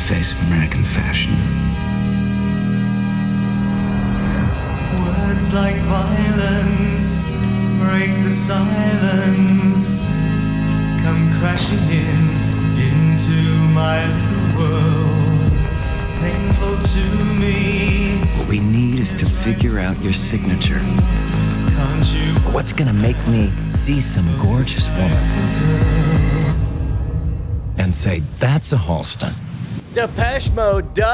face of American fashion. Words like violence break the silence, come crashing into my little world, painful to me. What we need is to figure out your signature. Can't you? What's gonna make me see some gorgeous woman and say, that's a Halston? Depeche Mode, duh!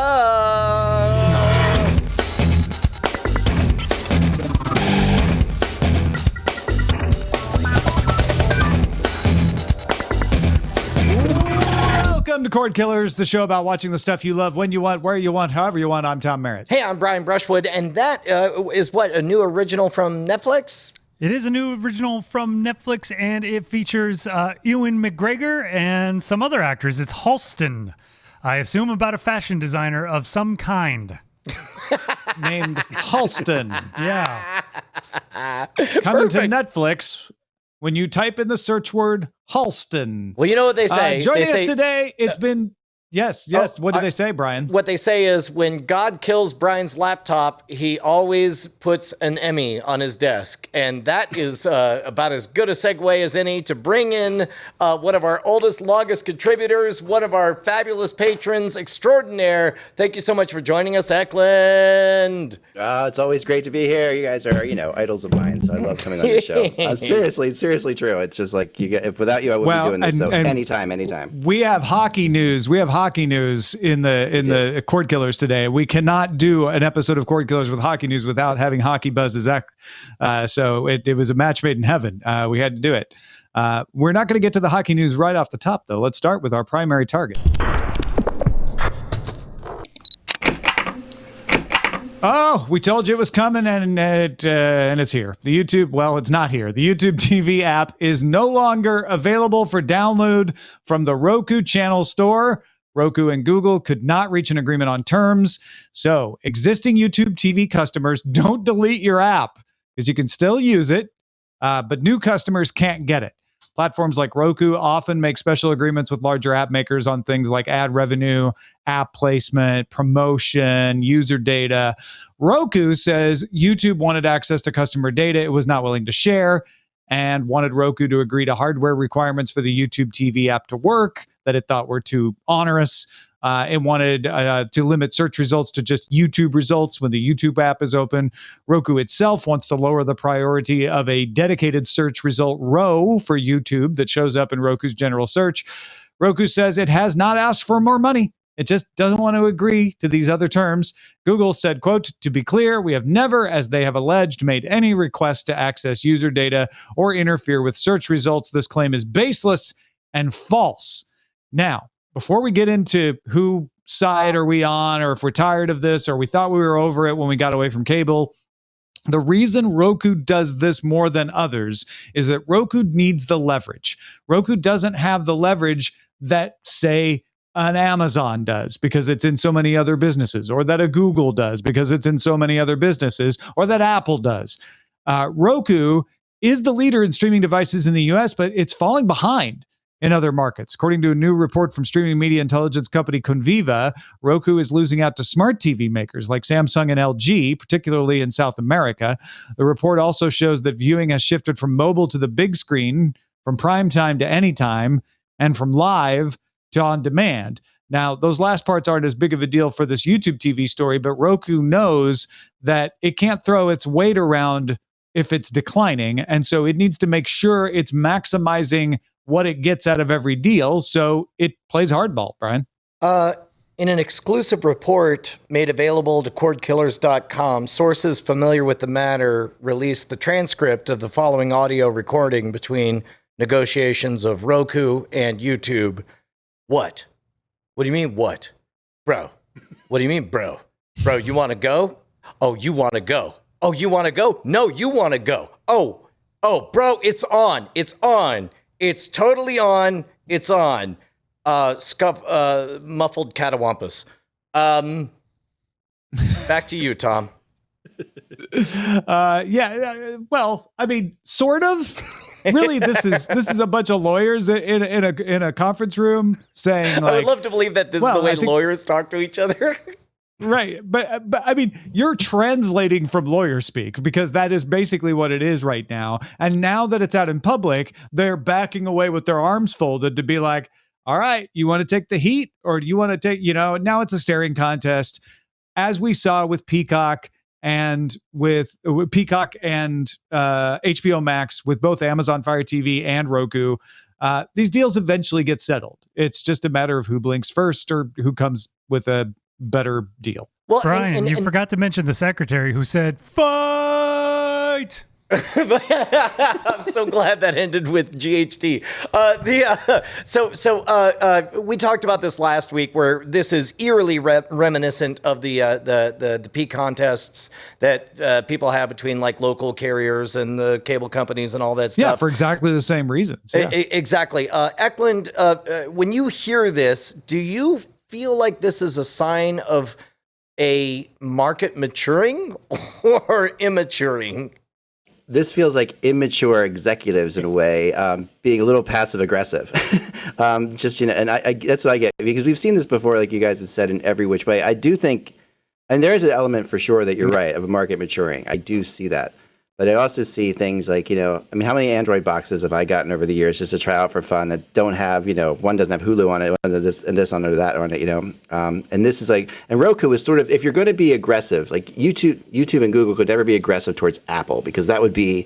Welcome to Cordkillers, the show about watching the stuff you love when you want, where you want, however you want. I'm Tom Merritt. Hey, I'm Brian Brushwood, and that is what, a new original from Netflix? It is a new original from Netflix, and it features Ewan McGregor and some other actors. It's Halston, I assume about a fashion designer of some kind. Named Halston. Yeah. Coming to Perfect. Netflix when you type in the search word Halston. Well, you know what they say. Joining They us say, today, it's been... Yes. What do they say, Brian? what they say is when God kills Brian's laptop, he always puts an Emmy on his desk. And that is about as good a segue as any to bring in one of our oldest, longest contributors, one of our fabulous patrons extraordinaire. Thank you so much for joining us, Eklund. It's always great to be here. You guys are, idols of mine, so I love coming on the show. Seriously true. It's just like if without you, I wouldn't be doing this. So anytime. We have hockey news. We have hockey news in the Cordkillers today. We cannot do an episode of Cordkillers with hockey news without having hockey buzz. So it was a match made in heaven. We had to do it. We're not going to get to the hockey news right off the top, though. Let's start with our primary target. Oh, we told you it was coming, and it's here. The YouTube, well, it's not here. The YouTube TV app is no longer available for download from the Roku channel store. Roku and Google could not reach an agreement on terms. So existing YouTube TV customers, don't delete your app because you can still use it, but new customers can't get it. Platforms like Roku often make special agreements with larger app makers on things like ad revenue, app placement, promotion, user data. Roku says YouTube wanted access to customer data it was not willing to share and wanted Roku to agree to hardware requirements for the YouTube TV app to work that it thought were too onerous. It wanted to limit search results to just YouTube results when the YouTube app is open. Roku itself wants to lower the priority of a dedicated search result row for YouTube that shows up in Roku's general search. Roku says it has not asked for more money. It just doesn't want to agree to these other terms. Google said, quote, "To be clear, we have never, as they have alleged, made any requests to access user data or interfere with search results. This claim is baseless and false." Now, before we get into whose side are we on, or if we're tired of this, or we thought we were over it when we got away from cable, the reason Roku does this more than others is that Roku needs the leverage. Roku doesn't have the leverage that, say, an Amazon does because it's in so many other businesses, or that a Google does because it's in so many other businesses, or that Apple does. Roku is the leader in streaming devices in the US, but it's falling behind in other markets. According to a new report from streaming media intelligence company Conviva, Roku is losing out to smart TV makers like Samsung and LG, particularly in South America. The report also shows that viewing has shifted from mobile to the big screen, from prime time to anytime, and from live to on demand. Now, those last parts aren't as big of a deal for this YouTube TV story, but Roku knows that it can't throw its weight around if it's declining, and so it needs to make sure it's maximizing what it gets out of every deal, so it plays hardball, Brian. In an exclusive report made available to Cordkillers.com, sources familiar with the matter released the transcript of the following audio recording between negotiations of Roku and YouTube. What? What do you mean, what? Bro, what do you mean, bro? Bro, you want to go? Oh, you want to go? Oh, you want to go? No, you want to go. Oh, bro, it's on. It's on. It's totally on. It's on. Muffled catawampus. Back to you, Tom. Well, I mean, sort of. really, this is a bunch of lawyers in a conference room saying, like, I would love to believe that this is the way lawyers talk to each other. Right. But I mean, you're translating from lawyer speak, because that is basically what it is right now. And now that it's out in public, they're backing away with their arms folded to be like, all right, you want to take the heat, or do you want to take, now it's a staring contest, as we saw with Peacock and with Peacock and HBO Max, with both Amazon Fire TV and Roku. These deals eventually get settled. It's just a matter of who blinks first or who comes with a better deal. Well, Brian, you forgot to mention the secretary who said, "Fight!" I'm so glad that ended with GHT. We talked about this last week, where this is eerily reminiscent of the peak contests that people have between like local carriers and the cable companies and all that stuff. Yeah, for exactly the same reasons. Yeah. Exactly. Eklund, when you hear this, do you feel like this is a sign of a market maturing or immaturing? This feels like immature executives in a way, being a little passive aggressive. And I that's what I get, because we've seen this before, like you guys have said, in every which way. I do think, and there is an element for sure that you're right, of a market maturing. I do see that. But I also see things like, how many Android boxes have I gotten over the years just to try out for fun that don't have, one doesn't have Hulu on it, one does this on it, or that on it, and this is like, and Roku is sort of, if you're going to be aggressive, like YouTube and Google could never be aggressive towards Apple, because that would be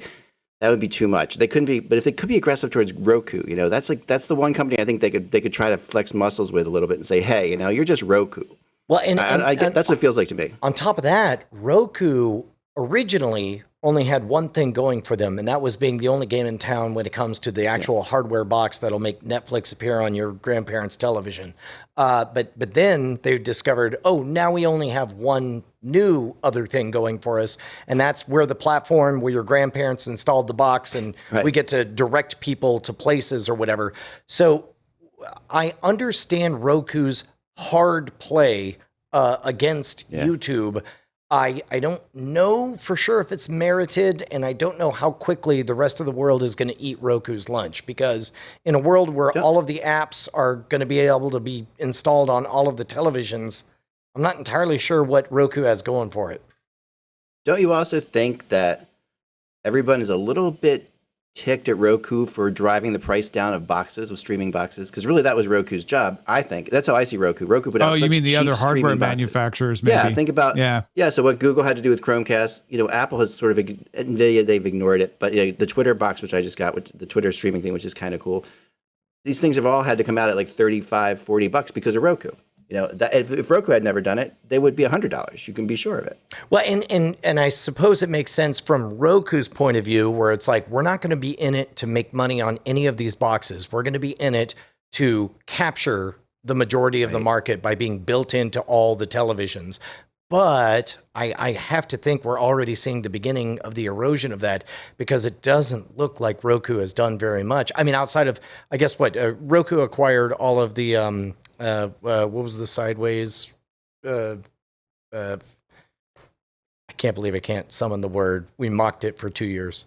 too much. They couldn't be, but if they could be aggressive towards Roku, that's the one company I think they could try to flex muscles with a little bit and say, hey, you're just Roku. Well, and that's what it feels like to me. On top of that, Roku originally only had one thing going for them, and that was being the only game in town when it comes to the actual hardware box that'll make Netflix appear on your grandparents' television. But then they discovered, now we only have one new other thing going for us, and that's where the platform where your grandparents installed the box, and we get to direct people to places or whatever. So I understand Roku's hard play against YouTube. I don't know for sure if it's merited, and I don't know how quickly the rest of the world is going to eat Roku's lunch, because in a world where all of the apps are going to be able to be installed on all of the televisions, I'm not entirely sure what Roku has going for it. Don't you also think that everyone is a little bit ticked at Roku for driving the price down of boxes, of streaming boxes? Because really that was Roku's job, I think. That's how I see Roku. Roku put out you mean the other hardware manufacturers, maybe? Yeah, think about, so what Google had to do with Chromecast, Apple has sort of, NVIDIA, they've ignored it, but the Twitter box, which I just got, with the Twitter streaming thing, which is kind of cool, these things have all had to come out at like $35, $40 because of Roku. That if Roku had never done it, they would be $100. You can be sure of it. Well, and I suppose it makes sense from Roku's point of view, where it's like, we're not going to be in it to make money on any of these boxes. We're going to be in it to capture the majority of the market by being built into all the televisions. But I have to think we're already seeing the beginning of the erosion of that, because it doesn't look like Roku has done very much. I mean, outside of, I guess, Roku acquired all of the, what was the Sideways? I can't believe I can't summon the word. We mocked it for 2 years.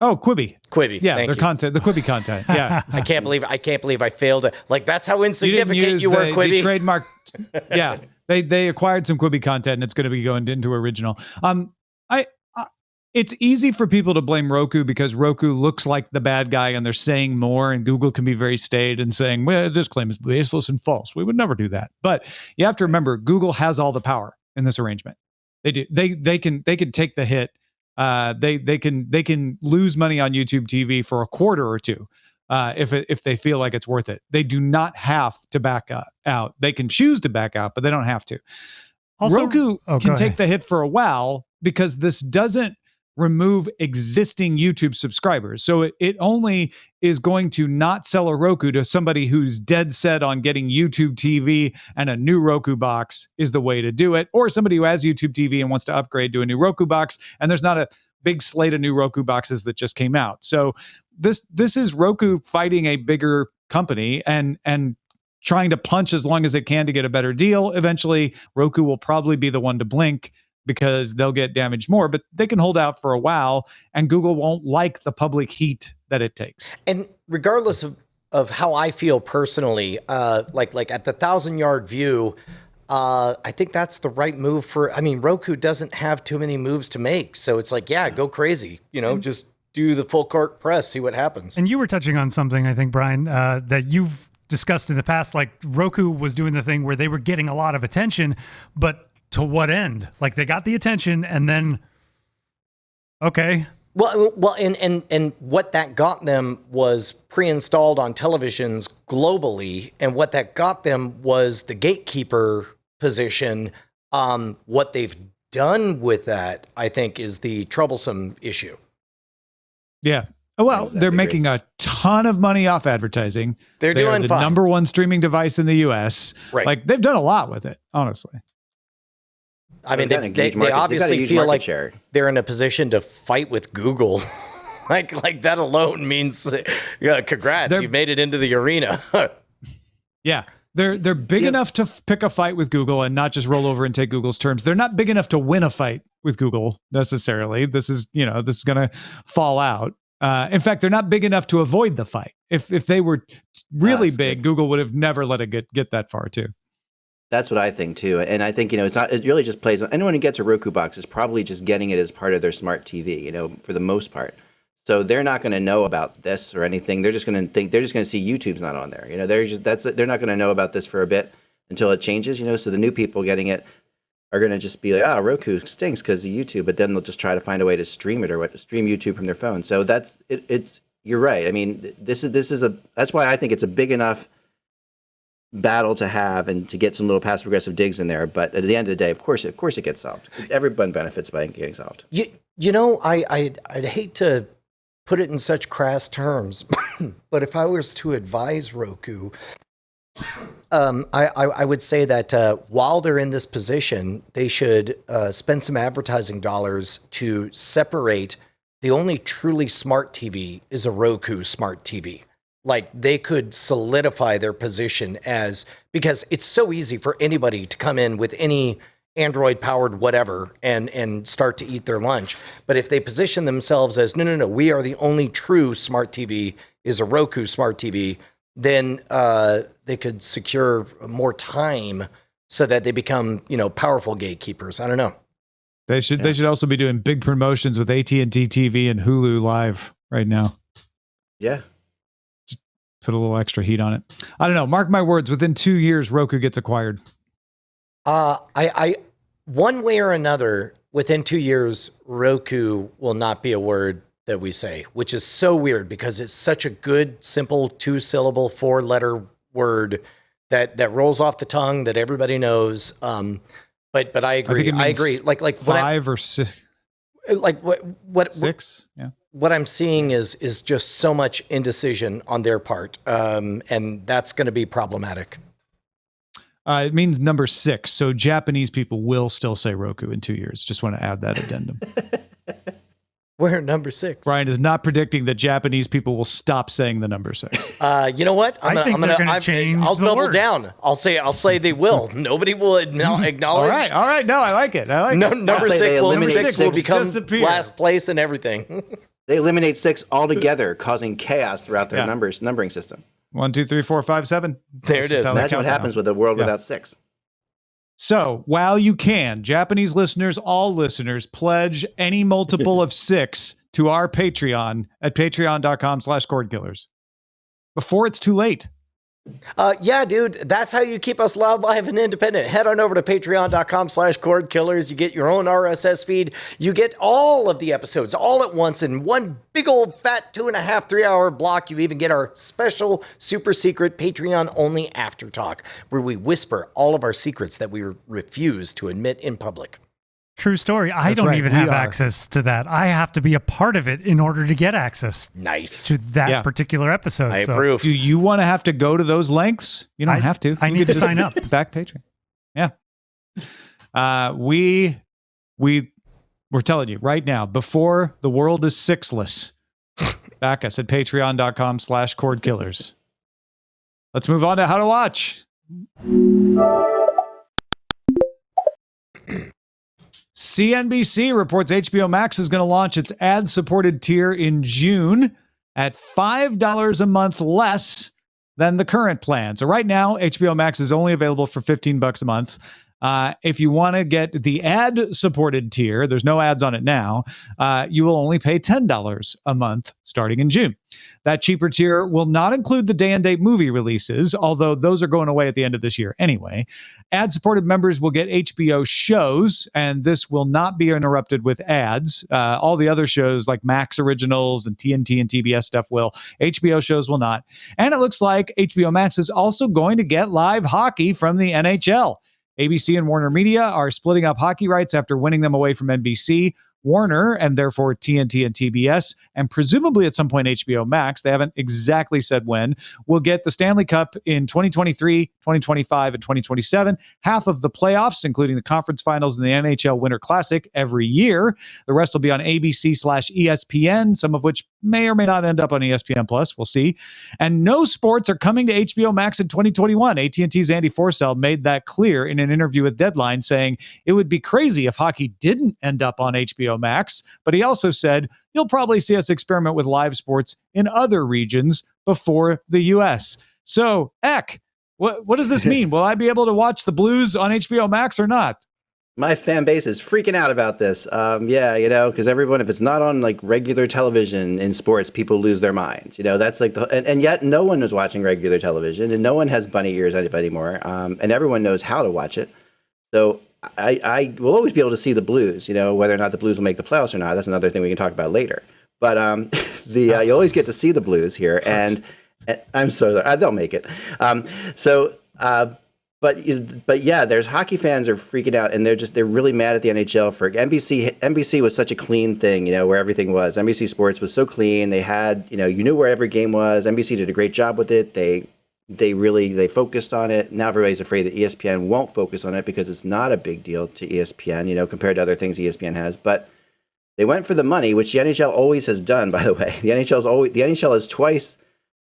Oh, Quibi. Yeah, their content, the Quibi content. Yeah. I can't believe I failed it. Like, that's how insignificant you were, Quibi. They trademarked. Yeah. They acquired some Quibi content, and it's going to be going into original. It's easy for people to blame Roku because Roku looks like the bad guy and they're saying more, and Google can be very staid and saying, well, this claim is baseless and false. We would never do that. But you have to remember, Google has all the power in this arrangement. They do. They can take the hit. They can lose money on YouTube TV for a quarter or two if they feel like it's worth it. They do not have to back out. They can choose to back out, but they don't have to. Also, Roku can take the hit for a while because this doesn't remove existing YouTube subscribers. So it only is going to not sell a Roku to somebody who's dead set on getting YouTube TV, and a new Roku box is the way to do it. Or somebody who has YouTube TV and wants to upgrade to a new Roku box, and there's not a big slate of new Roku boxes that just came out. So this is Roku fighting a bigger company and trying to punch as long as it can to get a better deal. Eventually, Roku will probably be the one to blink. because they'll get damaged more, but they can hold out for a while and Google won't like the public heat that it takes. And regardless of how I feel personally, like at the 1,000-yard view, I think that's the right move Roku doesn't have too many moves to make. So it's like, yeah, go crazy, just do the full court press, see what happens. And you were touching on something, I think, Brian, that you've discussed in the past, like Roku was doing the thing where they were getting a lot of attention, but to what end? Like they got the attention and then, okay. Well, and what that got them was pre-installed on televisions globally, and what that got them was the gatekeeper position. What they've done with that, I think, is the troublesome issue. Yeah. Well, they're making a ton of money off advertising. They're doing the fine. number one streaming device in the US. Right. Like they've done a lot with it, honestly. I mean, they obviously feel like they're in a position to fight with Google. like that alone means, congrats, you've made it into the arena. Yeah. They're big enough to pick a fight with Google and not just roll over and take Google's terms. They're not big enough to win a fight with Google necessarily. This is going to fall out. In fact, they're not big enough to avoid the fight. If they were really big, Google would have never let it get that far too. That's what I think too. And I think, it really just plays on anyone who gets a Roku box is probably just getting it as part of their smart TV, for the most part. So they're not going to know about this or anything. They're just going to see YouTube's not on there. They're not going to know about this for a bit until it changes, So the new people getting it are going to just be like, Roku stinks because of YouTube, but then they'll just try to find a way to stream it or stream YouTube from their phone. So that's it. You're right. I mean, that's why I think it's a big enough battle to have and to get some little passive aggressive digs in there. But at the end of the day, of course it gets solved. Everyone benefits by it getting solved. I'd hate to put it in such crass terms, but if I was to advise Roku, I would say that while they're in this position, they should spend some advertising dollars to separate the only truly smart TV is a Roku smart TV. Like they could solidify their position because it's so easy for anybody to come in with any Android powered whatever and start to eat their lunch. But if they position themselves as, no, we are the only true smart TV is a Roku smart TV, then they could secure more time so that they become, powerful gatekeepers. I don't know. They should also be doing big promotions with AT&T TV and Hulu Live right now. Yeah. Just put a little extra heat on it. I don't know. Mark my words. Within 2 years, Roku gets acquired. I one way or another, within 2 years, Roku will not be a word that we say, which is so weird because it's such a good, simple 2-syllable, 4-letter word that rolls off the tongue that everybody knows. But I agree. I agree. Like 5 or 6. Like what 6? Yeah. What I'm seeing is just so much indecision on their part, and that's going to be problematic. It means number 6. So Japanese people will still say Roku in 2 years. Just want to add that addendum. We're number 6. Brian is not predicting that Japanese people will stop saying the number 6. You know what? I'll double down. I'll say they will. Nobody will acknowledge. All right. No, I like it. Number 6 will become last place and everything. They eliminate 6 altogether, causing chaos throughout their numbering system. 1, 2, 3, 4, 5, 7. There it is. Imagine what happens with a world without 6. So while you can, Japanese listeners, all listeners, pledge any multiple of 6 to our Patreon at patreon.com/Cordkillers before it's too late. Yeah, dude, that's how you keep us loud, live, and independent. Head on over to patreon.com/Cordkillers. You get your own RSS feed. You get all of the episodes all at once in one big old fat 2.5, 3-hour block. You even get our special super secret Patreon only after talk, where we whisper all of our secrets that we refuse to admit in public. True story. I don't even have access to that. I have to be a part of it in order to get access to that particular episode. I approve. Do you want to have to go to those lengths? You don't have to. I need to sign up. Back Patreon. Yeah. We're telling you right now, before the world is 6-less, back us at patreon.com/Cordkillers. Let's move on to how to watch. CNBC reports HBO Max is going to launch its ad-supported tier in June at $5 a month less than the current plan. So right now, HBO Max is only available for $15 a month. If you want to get the ad-supported tier, there's no ads on it now, you will only pay $10 a month starting in June. That cheaper tier will not include the day-and-date movie releases, although those are going away at the end of this year anyway. Ad-supported members will get HBO shows, and this will not be interrupted with ads. All the other shows like Max Originals and TNT and TBS stuff will. HBO shows will not. And it looks like HBO Max is also going to get live hockey from the NHL. ABC and Warner Media are splitting up hockey rights after winning them away from NBC. Warner, and therefore TNT and TBS, and presumably at some point HBO Max, they haven't exactly said when, will get the Stanley Cup in 2023, 2025, and 2027, half of the playoffs, including the conference finals and the NHL Winter Classic every year. The rest will be on ABC/ESPN, some of which may or may not end up on ESPN Plus. We'll see. And no sports are coming to HBO Max in 2021. AT&T's Andy Forsell made that clear in an interview with Deadline, saying it would be crazy if hockey didn't end up on HBO Max, but he also said you'll probably see us experiment with live sports in other regions before the US. So, Ek, what does this mean? Will I be able to watch the Blues on HBO Max or not? My fan base is freaking out about this. Because everyone, if it's not on like regular television in sports, people lose their minds. That's like and yet no one is watching regular television, and no one has bunny ears anymore. And everyone knows how to watch it. So I will always be able to see the Blues, whether or not the Blues will make the playoffs or not. That's another thing we can talk about later. But you always get to see the Blues here, and I'm sorry, they'll make it. But yeah, there's hockey fans are freaking out, and they're really mad at the NHL for NBC. NBC was such a clean thing, where everything was. NBC Sports was so clean. They had, you knew where every game was. NBC did a great job with it. They focused on it. Now everybody's afraid that ESPN won't focus on it because it's not a big deal to ESPN, compared to other things ESPN has. But they went for the money, which the NHL always has done, by the way. The NHL has twice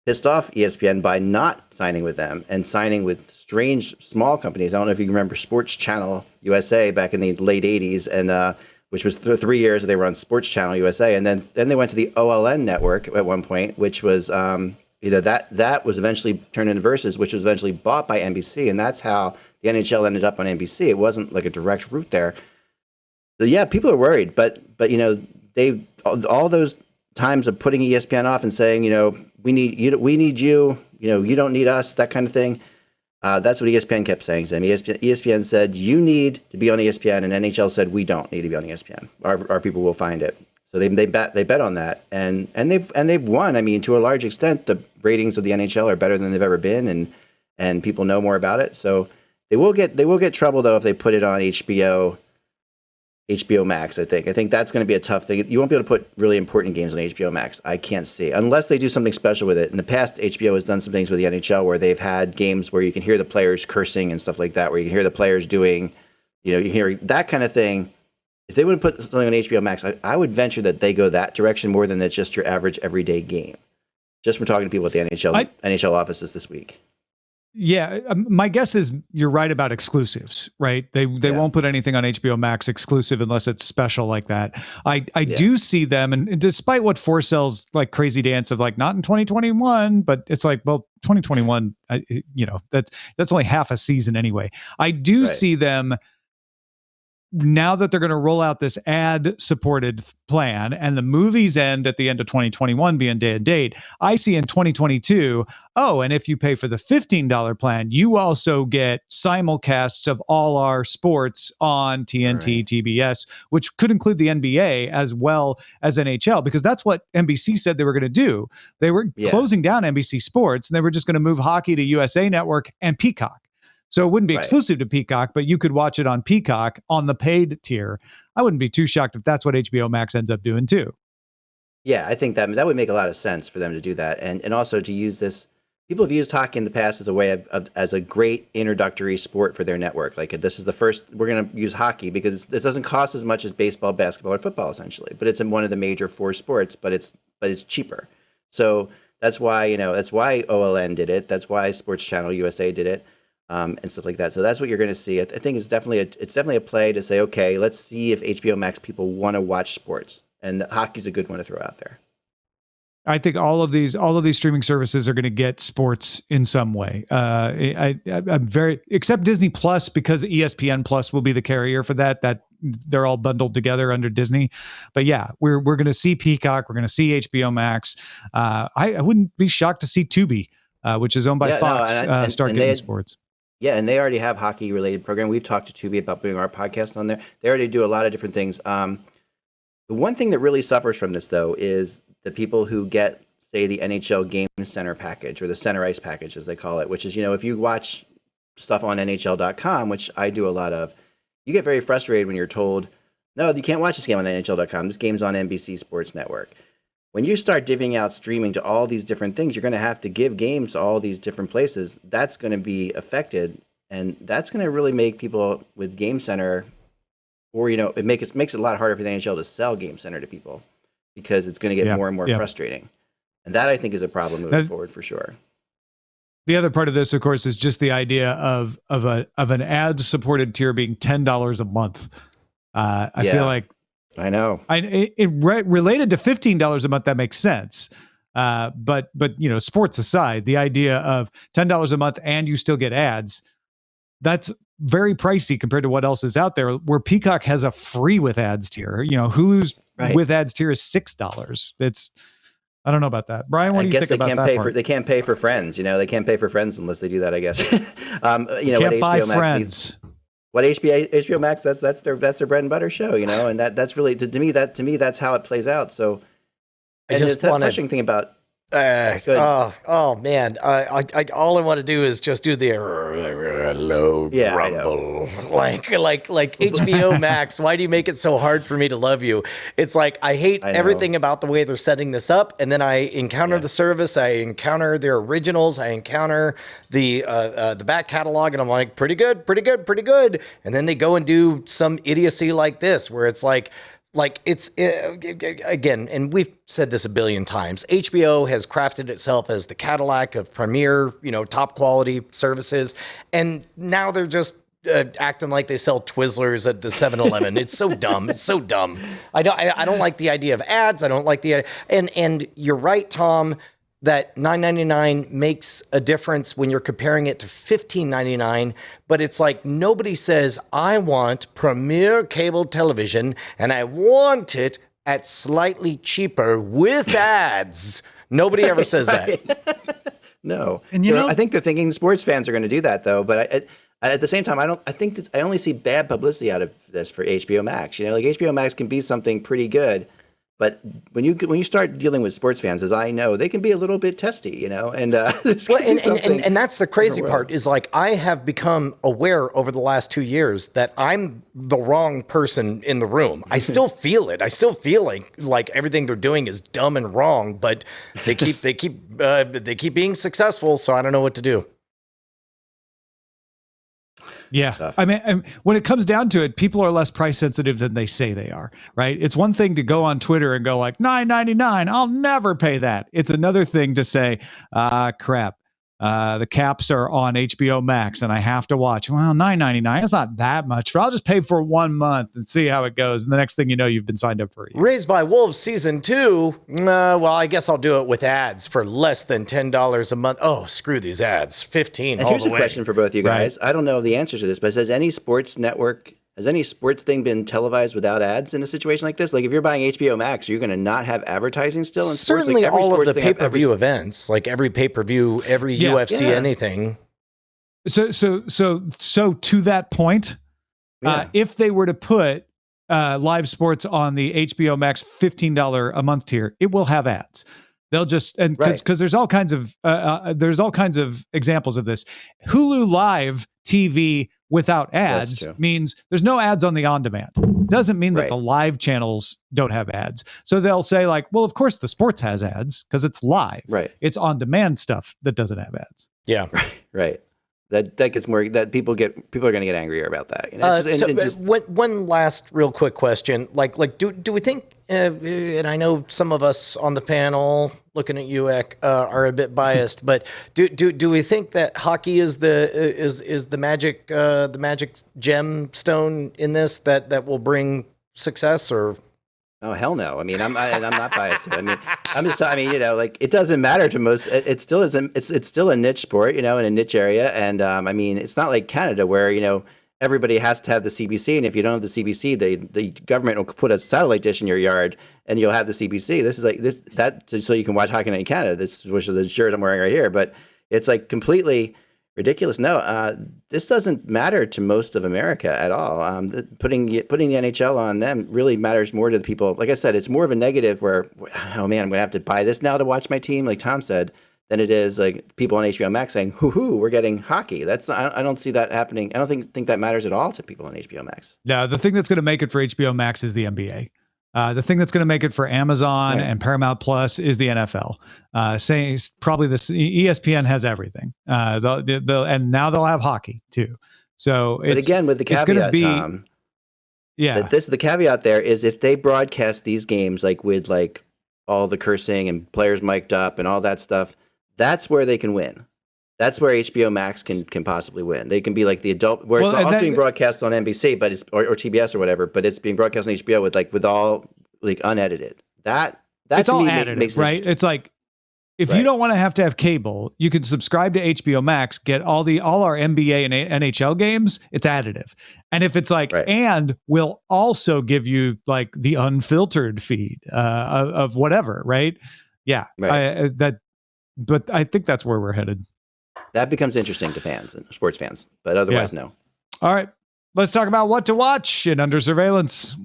pissed off ESPN by not signing with them and signing with strange small companies. I don't know if you remember Sports Channel USA back in the late 80s, and which was 3 years they were on Sports Channel USA, and then they went to the OLN network at one point, which was that was eventually turned into Versus, which was eventually bought by NBC, and that's how the NHL ended up on NBC. It wasn't like a direct route there. So yeah, people are worried, but they all those times of putting ESPN off and saying, we need you, you don't need us, that kind of thing. That's what ESPN kept saying to them. ESPN said, you need to be on ESPN, and NHL said, we don't need to be on ESPN. Our people will find it. So they bet on that, and they've won. I mean, to a large extent, the ratings of the NHL are better than they've ever been, and people know more about it. So they will get trouble though if they put it on HBO Max. I think that's going to be a tough thing. You won't be able to put really important games on HBO Max. I can't see, unless they do something special with it. In the past, HBO has done some things with the NHL where they've had games where you can hear the players cursing and stuff like that, where you can hear the players doing, you hear that kind of thing. If they would put something on HBO Max, I would venture that they go that direction more than it's just your average everyday game. Just from talking to people at the NHL offices this week. Yeah, my guess is you're right about exclusives, right? They won't put anything on HBO Max exclusive unless it's special like that. I do see them, and despite what Forsell's like crazy dance of like not in 2021, but it's like, well, 2021, that's only half a season anyway. I do see them. Now that they're going to roll out this ad-supported plan and the movies end at the end of 2021 being day and date, I see in 2022, and if you pay for the $15 plan, you also get simulcasts of all our sports on TNT, TBS, which could include the NBA as well as NHL, because that's what NBC said they were going to do. They were closing down NBC Sports, and they were just going to move hockey to USA Network and Peacock. So it wouldn't be exclusive to Peacock, but you could watch it on Peacock on the paid tier. I wouldn't be too shocked if that's what HBO Max ends up doing too. Yeah, I think that would make a lot of sense for them to do that. And also to use this, people have used hockey in the past as a way of as a great introductory sport for their network. Like, this is the first, we're going to use hockey because this doesn't cost as much as baseball, basketball, or football essentially, but it's in one of the major four sports, but it's cheaper. So that's why, OLN did it. That's why Sports Channel USA did it. and stuff like that. So that's what you're going to see. I think it's definitely a play to say, okay, let's see if HBO Max people want to watch sports, and hockey's a good one to throw out there. I think all of these streaming services are going to get sports in some way. I'm very, except Disney Plus, because ESPN Plus will be the carrier for that. That they're all bundled together under Disney. But yeah, we're going to see Peacock. We're going to see HBO Max. I wouldn't be shocked to see Tubi, which is owned by Fox, start getting sports. Yeah, and they already have hockey related program. We've talked to Tubi about putting our podcast on there. They already do a lot of different things. The one thing that really suffers from this, though, is the people who get, say, the NHL Game Center package, or the Center Ice package, as they call it, which is, if you watch stuff on NHL.com, which I do a lot of, you get very frustrated when you're told, no, you can't watch this game on NHL.com. This game's on NBC Sports Network. When you start divvying out streaming to all these different things, you're going to have to give games to all these different places. That's going to be affected, and that's going to really make people with Game Center, or, it makes it a lot harder for the NHL to sell Game Center to people, because it's going to get more and more frustrating. And that, I think, is a problem moving forward for sure. The other part of this, of course, is just the idea of an ad-supported tier being $10 a month. I feel like, I know. Related to $15 a month, that makes sense. But sports aside, the idea of $10 a month and you still get ads, that's very pricey compared to what else is out there. Where Peacock has a free with ads tier. Hulu's with ads tier is $6. I don't know about that. Brian, what do you think about that part? They can't pay for Friends. They can't pay for Friends unless they do that, I guess. Can't buy Friends. What HBO Max, that's their bread and butter show, and that's really, to me that's how it plays out. So, and the frustrating thing about oh man, I all I want to do is just do the low grumble, like HBO Max. Why do you make it so hard for me to love you? It's like I hate everything about the way they're setting this up, and then I encounter the service, I encounter their originals, I encounter the back catalog, and I'm like, pretty good, and then they go and do some idiocy like this, where it's like it's again, and we've said this a billion times, HBO has crafted itself as the Cadillac of premier, top quality services. And now they're just acting like they sell Twizzlers at the 7-Eleven. It's so dumb. It's so dumb. I don't like the idea of ads. I don't like and you're right, Tom, that $9.99 makes a difference when you're comparing it to $15.99, but it's like nobody says, I want premier cable television and I want it at slightly cheaper with ads. Nobody ever says that. No. And I think they're thinking sports fans are going to do that, though, but at the same time, I only see bad publicity out of this for HBO Max. HBO Max can be something pretty good. But when you start dealing with sports fans, as I know, they can be a little bit testy, and and that's the crazy part is like I have become aware over the last 2 years that I'm the wrong person in the room. I still feel it. I still feel like everything they're doing is dumb and wrong, but they keep being successful. So I don't know what to do. Yeah. I mean, when it comes down to it, people are less price sensitive than they say they are, right? It's one thing to go on Twitter and go like $9.99, I'll never pay that. It's another thing to say, crap, the Caps are on HBO Max and I have to watch. Well, $9.99, it's not that much. I'll just pay for 1 month and see how it goes. And the next thing you know, you've been signed up for a year. Raised by Wolves season 2. Well, I guess I'll do it with ads for less than $10 a month. Oh, screw these ads. 15 and all here's the a way. Question for both you guys. Right. I don't know the answer to this, but has any sports thing been televised without ads in a situation like this? Like if you're buying HBO Max, are you going to not have advertising still? In Certainly sports? Like all of the pay-per-view events, like every pay-per-view, every UFC, anything. So to that point, if they were to put live sports on the HBO Max $15 a month tier, it will have ads. They'll just, and because there's all kinds of examples of this. Hulu Live TV without ads means there's no ads on the on-demand. Doesn't mean that the live channels don't have ads. So they'll say like, well, of course the sports has ads because it's live. Right. It's on-demand stuff that doesn't have ads. Yeah. Right. That gets more, that people are going to get angrier about that. You know? One last real quick question. Do we think, and I know some of us on the panel looking at you, are a bit biased, but do we think that hockey is the magic gemstone in this that will bring success? Or oh, hell no. I mean, I'm not biased. I mean, you know, like, it doesn't matter to most. It still is. It's still a niche sport, you know, in a niche area. And I mean, it's not like Canada where, you know, everybody has to have the CBC, and if you don't have the CBC, the government will put a satellite dish in your yard, and you'll have the CBC. This is like so you can watch hockey night in Canada. Which is the shirt I'm wearing right here, but it's like completely ridiculous. No, this doesn't matter to most of America at all. Putting the NHL on them really matters more to the people. Like I said, it's more of a negative where, oh man, I'm going to have to buy this now to watch my team, like Tom said, than it is like people on HBO Max saying, hoo, we're getting hockey. I don't see that happening. I don't think that matters at all to people on HBO Max. No, the thing that's going to make it for HBO Max is the NBA. The thing that's going to make it for Amazon and Paramount Plus is the NFL. Saying probably ESPN has everything. And now they'll have hockey too. So but again, with the caveat, it's going to be, Tom, the caveat there is if they broadcast these games like with like all the cursing and players mic'd up and all that stuff, that's where they can win. That's where HBO Max can possibly win. They can be like the adult, where it's also being broadcast on NBC, but it's or TBS or whatever, but it's being broadcast on HBO with all like unedited. That it's to all me additive, makes right? It's like if you don't want to have cable, you can subscribe to HBO Max, get all our NBA and NHL games. It's additive, and if it's like, and we'll also give you like the unfiltered feed of whatever, right? Yeah, right. But I think that's where we're headed. That becomes interesting to fans and sports fans, but otherwise, no. All right, let's talk about what to watch in Under Surveillance.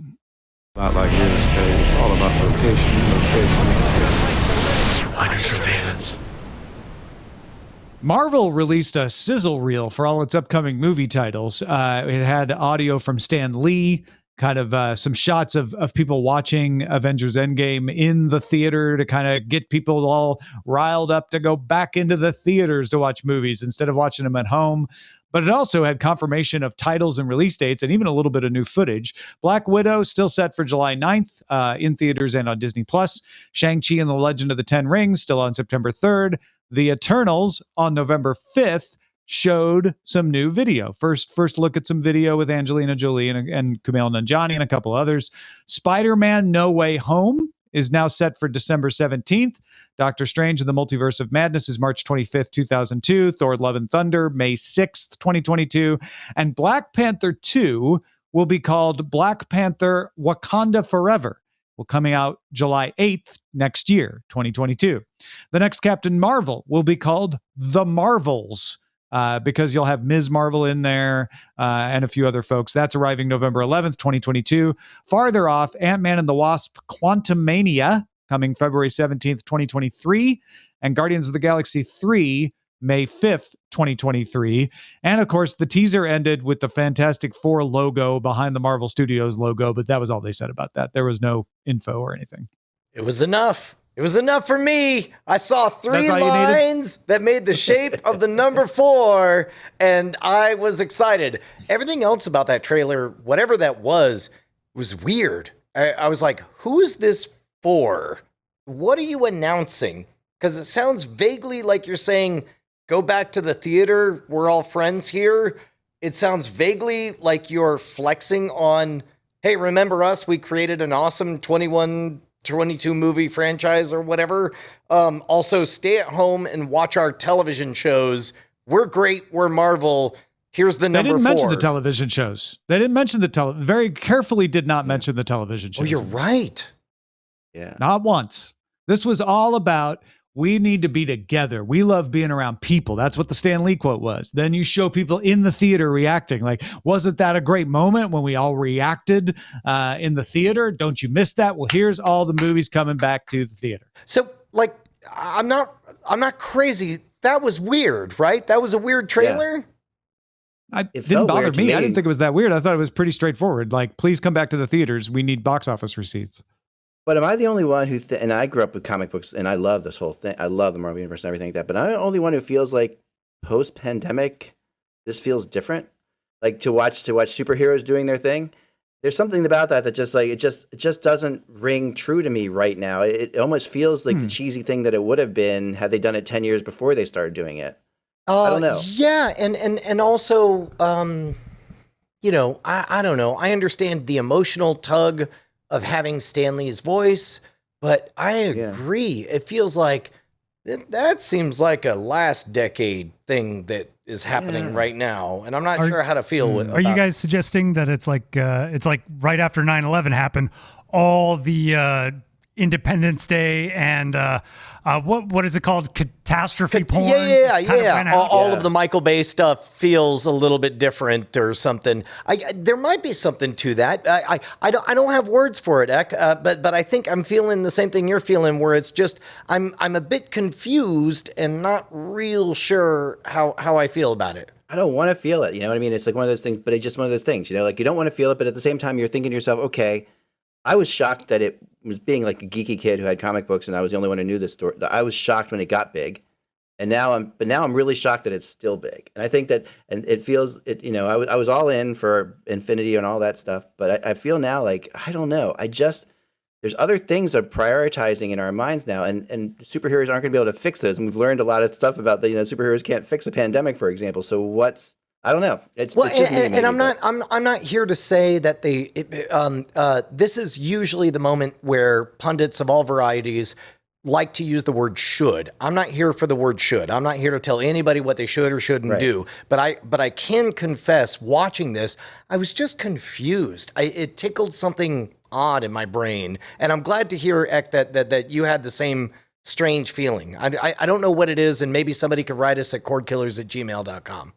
Not like real estate. It's all about location. Under Surveillance. Marvel released a sizzle reel for all its upcoming movie titles. It had audio from Stan Lee, kind of some shots of people watching Avengers Endgame in the theater to kind of get people all riled up to go back into the theaters to watch movies instead of watching them at home. But it also had confirmation of titles and release dates and even a little bit of new footage. Black Widow still set for July 9th in theaters and on Disney+. Shang-Chi and the Legend of the Ten Rings still on September 3rd. The Eternals on November 5th showed some new video. First look at some video with Angelina Jolie and Kumail Nanjiani and a couple others. Spider-Man No Way Home is now set for December 17th. Doctor Strange and the Multiverse of Madness is March 25th, 2002. Thor Love and Thunder, May 6th, 2022. And Black Panther 2 will be called Black Panther Wakanda Forever. Will coming out July 8th next year, 2022. The next Captain Marvel will be called The Marvels. Because you'll have Ms. Marvel in there and a few other folks. That's arriving November 11th, 2022. Farther off, Ant-Man and the Wasp Quantumania, coming February 17th, 2023. And Guardians of the Galaxy 3, May 5th, 2023. And of course, the teaser ended with the Fantastic Four logo behind the Marvel Studios logo, but that was all they said about that. There was no info or anything. It was enough. It was enough for me. I saw 3 lines that made the shape of the number 4, and I was excited. Everything else about that trailer, whatever that was weird. I was like, who is this for? What are you announcing? Because it sounds vaguely like you're saying, go back to the theater. We're all friends here. It sounds vaguely like you're flexing on, hey, remember us? We created an awesome 22 movie franchise or whatever. Also, stay at home and watch our television shows. We're great. We're Marvel. Here's the number 4. They didn't mention the television shows. They didn't mention very carefully did not mention the television shows. Oh, you're right. Yeah. Not once. This was all about, we need to be together. We love being around people. That's what the Stan Lee quote was. Then you show people in the theater reacting. Like, wasn't that a great moment when we all reacted in the theater? Don't you miss that? Well, here's all the movies coming back to the theater. So, like, I'm not crazy. That was weird, right? That was a weird trailer. Yeah. It didn't bother me. I didn't think it was that weird. I thought it was pretty straightforward. Like, please come back to the theaters. We need box office receipts. But am I the only one who, and I grew up with comic books and I love this whole thing. I love the Marvel Universe and everything like that. But I'm the only one who feels like post-pandemic, this feels different. Like to watch superheroes doing their thing. There's something about that just like it just doesn't ring true to me right now. It almost feels like the cheesy thing that it would have been had they done it 10 years before they started doing it. I don't know. Yeah, and also, you know, I don't know. I understand the emotional tug of having Stanley's voice, but I agree. It feels like that seems like a last decade thing that is happening right now, and I'm not sure how to feel with. Are you guys suggesting that it's like right after 9/11 happened, all the Independence Day and what is it called? Catastrophe porn? Yeah. All of the Michael Bay stuff feels a little bit different or something. There might be something to that. I don't have words for it, Ek, but I think I'm feeling the same thing you're feeling, where it's just I'm a bit confused and not real sure how I feel about it. I don't want to feel it. You know what I mean? It's like one of those things, but it's just one of those things. You know, like you don't want to feel it, but at the same time, you're thinking to yourself, okay. I was shocked that it was being like a geeky kid who had comic books, and I was the only one who knew this story. I was shocked when it got big, and now I'm really shocked that it's still big. And I think that, and it feels it. You know, I was all in for Infinity and all that stuff, but I feel now like I don't know. There's other things that are prioritizing in our minds now, and superheroes aren't going to be able to fix those. And we've learned a lot of stuff about superheroes can't fix a pandemic, for example. So I don't know. It's just me, and I'm not here to say that this is usually the moment where pundits of all varieties like to use the word should. I'm not here for the word should. I'm not here to tell anybody what they should or shouldn't do. But I can confess, watching this, I was just confused. It tickled something odd in my brain, and I'm glad to hear, Ek, that you had the same strange feeling. I don't know what it is, and maybe somebody could write us at cordkillers@gmail.com.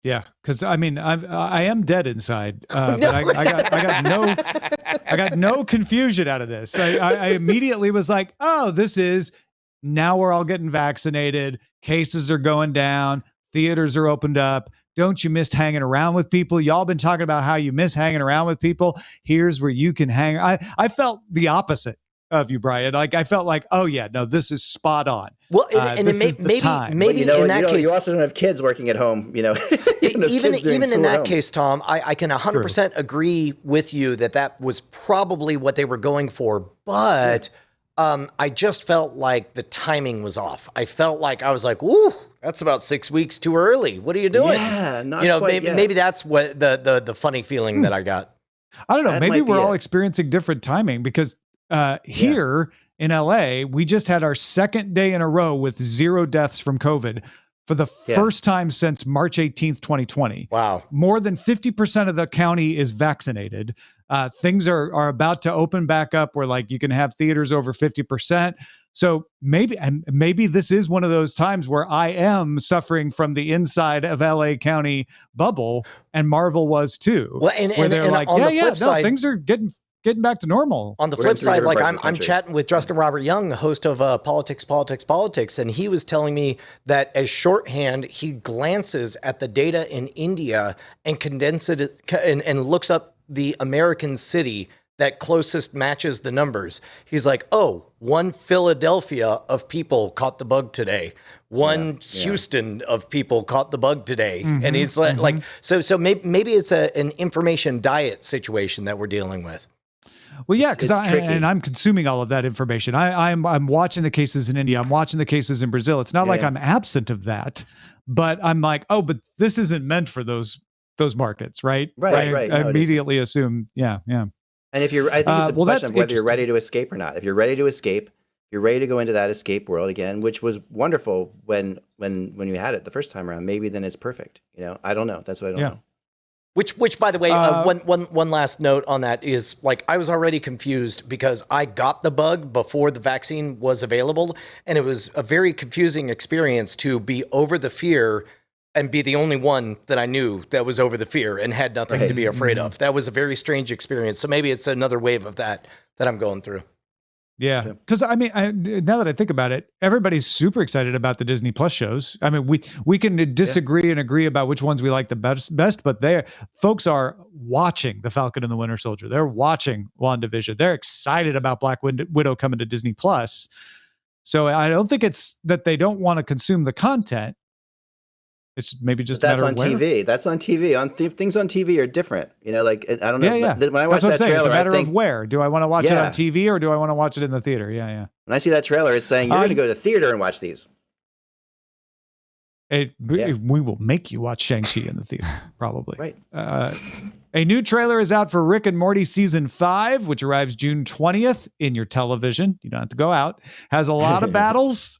Yeah, because I mean, I am dead inside, but I got no confusion out of this. I immediately was like, oh, this is now we're all getting vaccinated, cases are going down, theaters are opened up. Don't you miss hanging around with people? Y'all been talking about how you miss hanging around with people. Here's where you can hang. I felt the opposite of you, Brian. Like I felt like, oh yeah, no, this is spot on. Well, and then maybe in that case, you also don't have kids working at home. You know, even in that case, Tom, I can 100% agree with you that was probably what they were going for, but I just felt like the timing was off. I felt like I was like, "Woo, that's about 6 weeks too early. What are you doing?" Yeah, not quite yet. Maybe that's what the funny feeling that I got. I don't know. Maybe we're all experiencing different timing because here in LA, we just had our second day in a row with 0 deaths from COVID for the first time since March 18th, 2020. Wow. More than 50% of the county is vaccinated. Things are about to open back up where like you can have theaters over 50%. So maybe this is one of those times where I am suffering from the inside of LA County bubble, and Marvel was too. Well, and like, on the flip side, things are getting back to normal. On the flip side, like I'm chatting with Justin Robert Young, host of Politics, and he was telling me that as shorthand, he glances at the data in India and condenses it and looks up the American city that closest matches the numbers. He's like, oh, 1 Philadelphia of people caught the bug today. 1 Houston of people caught the bug today. And he's like, so maybe it's an information diet situation that we're dealing with. Well, yeah, because I'm consuming all of that information. I'm watching the cases in India. I'm watching the cases in Brazil. It's not like I'm absent of that, but I'm like, oh, but this isn't meant for those markets, right? Right. I immediately assume, yeah. And I think it's a question of whether you're ready to escape or not. If you're ready to escape, you're ready to go into that escape world again, which was wonderful when you had it the first time around. Maybe then it's perfect. You know, I don't know. That's what I don't know. Which, by the way, one last note on that is, like, I was already confused because I got the bug before the vaccine was available, and it was a very confusing experience to be over the fear and be the only one that I knew that was over the fear and had nothing to be afraid of. That was a very strange experience. So maybe it's another wave of that I'm going through. Yeah, because I mean, now that I think about it, everybody's super excited about the Disney Plus shows. I mean, we can disagree and agree about which ones we like the best, but folks are watching The Falcon and the Winter Soldier. They're watching WandaVision. They're excited about Black Widow coming to Disney Plus. So I don't think it's that they don't want to consume the content. It's maybe just But that's a on matter of where. TV. That's on TV. Things on TV are different. You know, like I don't know. Yeah. When I watch That's what I'm that saying. It's trailer, a matter I think of where. Do I want to watch it Yeah. on TV or do I want to watch it in the theater? Yeah. when I see that trailer, it's saying you're going to go to the theater and watch these. We will make you watch Shang-Chi in the theater, probably. Right. A new trailer is out for Rick and Morty Season 5, which arrives June 20th in your television. You don't have to go out. Has a lot of battles.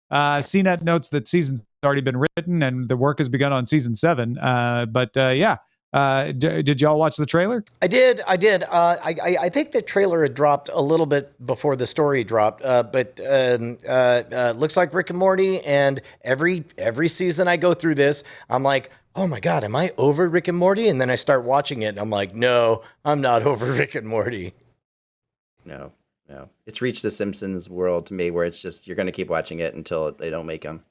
CNET notes that season's already been written and the work has begun on Season 7. Did y'all watch the trailer? I did. I think the trailer had dropped a little bit before the story dropped, but looks like Rick and Morty. And every season I go through this, I'm like, oh my God, am I over Rick and Morty? And then I start watching it and I'm like, no, I'm not over Rick and Morty. No. It's reached the Simpsons world to me where it's just you're going to keep watching it until they don't make them.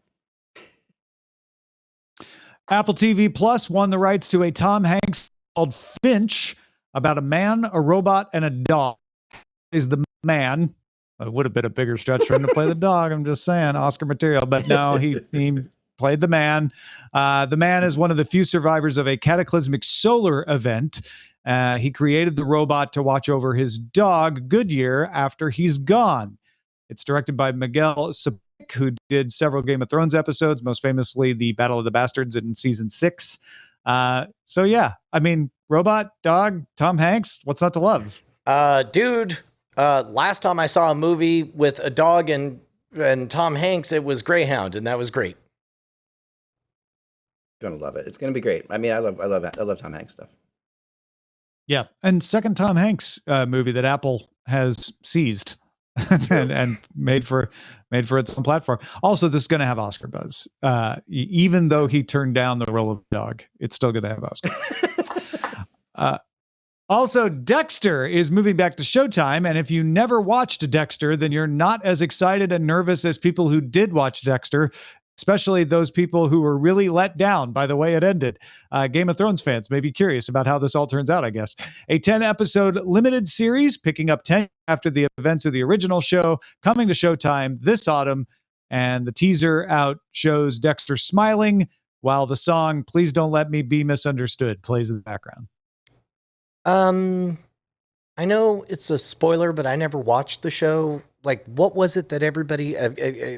Apple TV Plus won the rights to a Tom Hanks called Finch about a man, a robot, and a dog. Is the man. It would have been a bigger stretch for him to play the dog. I'm just saying, Oscar material. But no, he played the man. The man is one of the few survivors of a cataclysmic solar event. He created the robot to watch over his dog, Goodyear, after he's gone. It's directed by Miguel Sapik, who did several Game of Thrones episodes, most famously the Battle of the Bastards in season 6. Robot, dog, Tom Hanks, what's not to love? Last time I saw a movie with a dog and Tom Hanks, it was Greyhound, and that was great. Gonna love it. It's gonna be great. I mean, I love Tom Hanks stuff. Yeah, and second Tom Hanks movie that Apple has seized and made for its own platform. Also, this is going to have Oscar buzz. Even though he turned down the role of dog, it's still going to have Oscar buzz. Also, Dexter is moving back to Showtime, and if you never watched Dexter, then you're not as excited and nervous as people who did watch Dexter, especially those people who were really let down by the way it ended. Game of Thrones fans may be curious about how this all turns out, I guess. A 10-episode limited series picking up 10 after the events of the original show, coming to Showtime this autumn. And the teaser out shows Dexter smiling while the song Please Don't Let Me Be Misunderstood plays in the background. I know it's a spoiler, but I never watched the show. Like, what was it that everybody,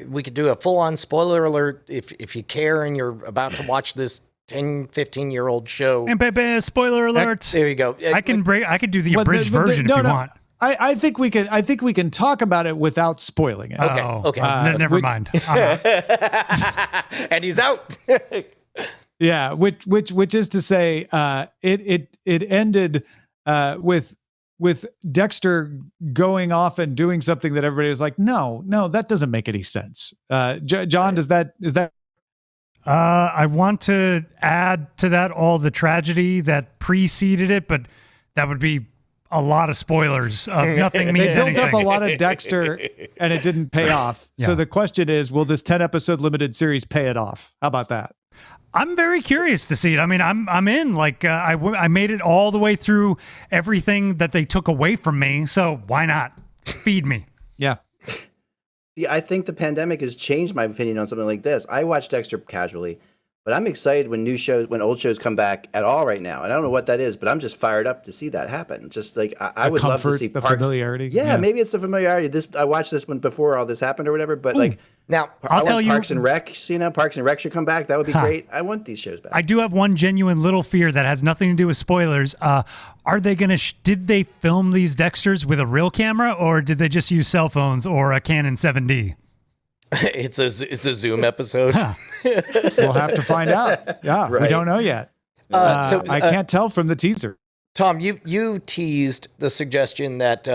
we could do a full-on spoiler alert if you care and you're about to watch this 10, 15-year-old show. And spoiler alert. There you go. I could do the abridged version if you want. I think we can talk about it without spoiling it. Okay. Never mind. And he's out. Yeah, which is to say, it ended with Dexter going off and doing something that everybody was like, no, that doesn't make any sense. John, is that? I want to add to that all the tragedy that preceded it, but that would be a lot of spoilers. Nothing means They built anything. up a lot of Dexter, and it didn't pay off. Yeah. So the question is, will this 10-episode limited series pay it off? How about that? I'm very curious to see it. I mean, I'm in. Like, I made it all the way through everything that they took away from me. So why not? Feed me. Yeah. See, I think the pandemic has changed my opinion on something like this. I watch Dexter casually, but I'm excited when old shows come back at all right now. And I don't know what that is, but I'm just fired up to see that happen. Just like I would love to see the Parks. familiarity. Yeah, maybe it's the familiarity. I watched this one before all this happened or whatever, but Now, I'll tell you, Parks and Rec, Parks and Rec should come back. That would be great. I want these shows back. I do have one genuine little fear that has nothing to do with spoilers. Are they going to, did they film these Dexters with a real camera or did they just use cell phones or a Canon 7D? it's a Zoom episode. We'll have to find out. Yeah, Right. we don't know yet. I can't tell from the teaser. Tom, you teased the suggestion that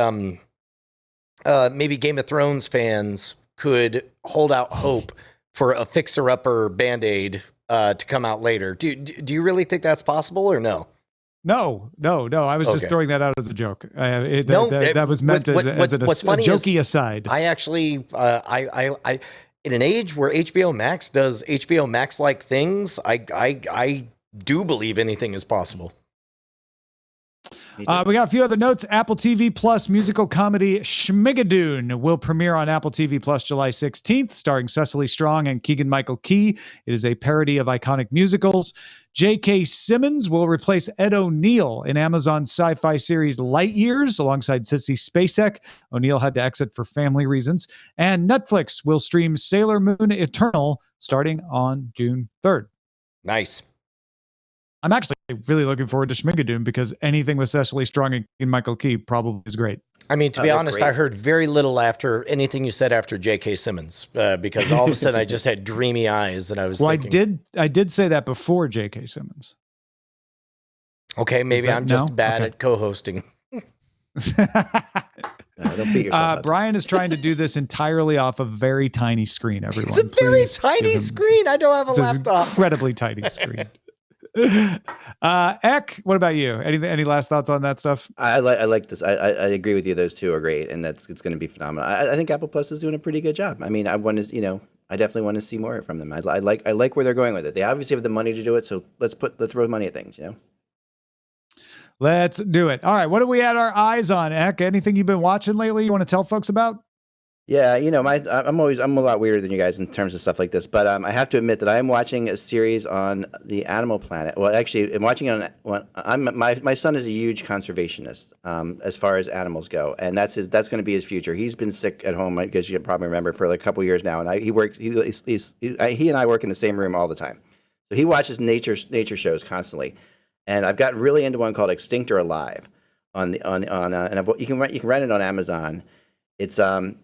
maybe Game of Thrones fans could hold out hope for a fixer-upper Band-Aid to come out later. Do you really think that's possible or no? No. I was just throwing that out as a joke. That was meant as a jokey aside. I actually, I in an age where HBO Max does HBO Max-like things, I do believe anything is possible. Me too. We got a few other notes. Apple TV Plus musical comedy Schmigadoon will premiere on Apple TV Plus July 16th, starring Cecily Strong and Keegan-Michael Key. It is a parody of iconic musicals. J.K. Simmons will replace Ed O'Neill in Amazon's sci-fi series Lightyears alongside Sissy Spacek. O'Neill had to exit for family reasons. And Netflix will stream Sailor Moon Eternal starting on June 3rd. Nice. I'm actually really looking forward to Schmigadoon because anything with Cecily Strong and Michael Key probably is great. I mean, to be they're honest, great. I heard very little after anything you said after J.K. Simmons because all of a sudden I just had dreamy eyes and I was thinking, I did say that before J.K. Simmons. okay, maybe I'm just No? bad Okay. at co-hosting. Don't beat yourself up. Brian is trying to do this entirely off a very tiny screen, everyone. It's a very Please tiny give him- screen. I don't have a It's an laptop. incredibly tiny screen. Ek, what about you? Any last thoughts on that stuff? I like this. I agree with you. Those two are great, and it's going to be phenomenal. I think Apple Plus is doing a pretty good job. I mean, I definitely want to see more from them. I like where they're going with it. They obviously have the money to do it, so let's throw money at things. Let's do it. All right, what do we had our eyes on, Ek? Anything you've been watching lately you want to tell folks about? Yeah, I'm a lot weirder than you guys in terms of stuff like this, but I have to admit that I am watching a series on the Animal Planet. Well, actually, I'm watching it on. My son is a huge conservationist as far as animals go, and that's going to be his future. He's been sick at home, I guess you probably remember, for like a couple years now, and he and I work in the same room all the time, so he watches nature shows constantly, and I've gotten really into one called Extinct or Alive and you can rent it on Amazon. It's an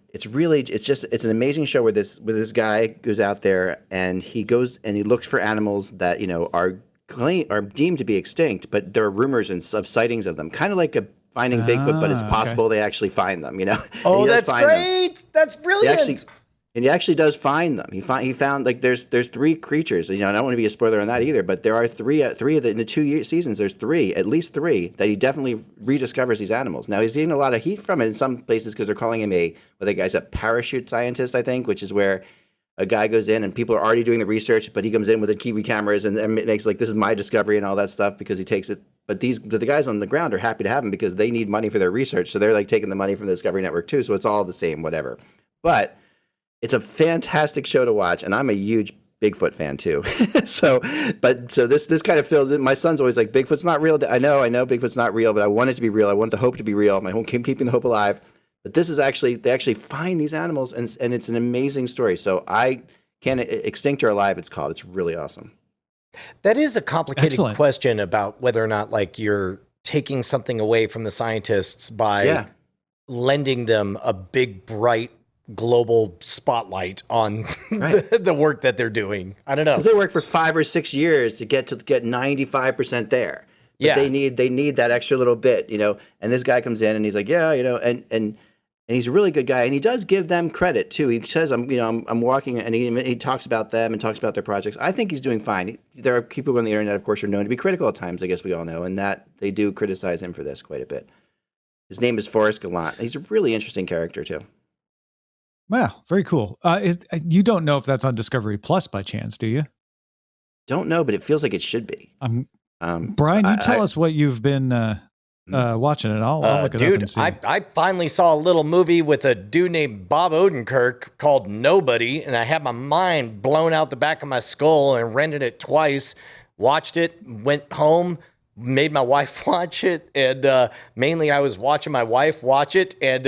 amazing show where this guy goes out there and he goes and he looks for animals that are deemed to be extinct, but there are rumors of sightings of them, kind of like finding Bigfoot, but it's possible they actually find them. Oh, that's great! That's brilliant. And he actually does find them. He found like there's 3 creatures. I don't want to be a spoiler on that either, but there are three of the in the 2 seasons. There's at least three that he definitely rediscovers these animals. Now he's getting a lot of heat from it in some places because they're calling him a parachute scientist, I think, which is where a guy goes in and people are already doing the research, but he comes in with the TV cameras and makes like, this is my discovery and all that stuff because he takes it. But the guys on the ground are happy to have him because they need money for their research, so they're like taking the money from the Discovery Network too. So it's all the same, whatever. But it's a fantastic show to watch, and I'm a huge Bigfoot fan too. so this kind of feels. My son's always like, Bigfoot's not real. I know Bigfoot's not real, but I want it to be real. I want the hope to be real. My home keeping the hope alive. But this is they actually find these animals, and it's an amazing story. So Extinct or Alive, it's called. It's really awesome. That is a complicated Excellent. question about whether or not like you're taking something away from the scientists by lending them a big, bright, global spotlight on the work that they're doing. I don't know. Because they work for 5 or 6 years to get 95% there. But they need that extra little bit, And this guy comes in and he's like, and he's a really good guy, and he does give them credit too. He says, I'm walking, and he talks about them and talks about their projects. I think he's doing fine. There are people on the internet, of course, are known to be critical at times. I guess we all know, and that they do criticize him for this quite a bit. His name is Forrest Gallant. He's a really interesting character too. Wow, very cool. You don't know if that's on Discovery Plus by chance, do you? Don't know, but it feels like it should be. Brian, you tell us what you've been watching, and I'll look it up and see. I finally saw a little movie with a dude named Bob Odenkirk called Nobody, and I had my mind blown out the back of my skull and rented it twice, watched it, went home, made my wife watch it, and mainly I was watching my wife watch it, and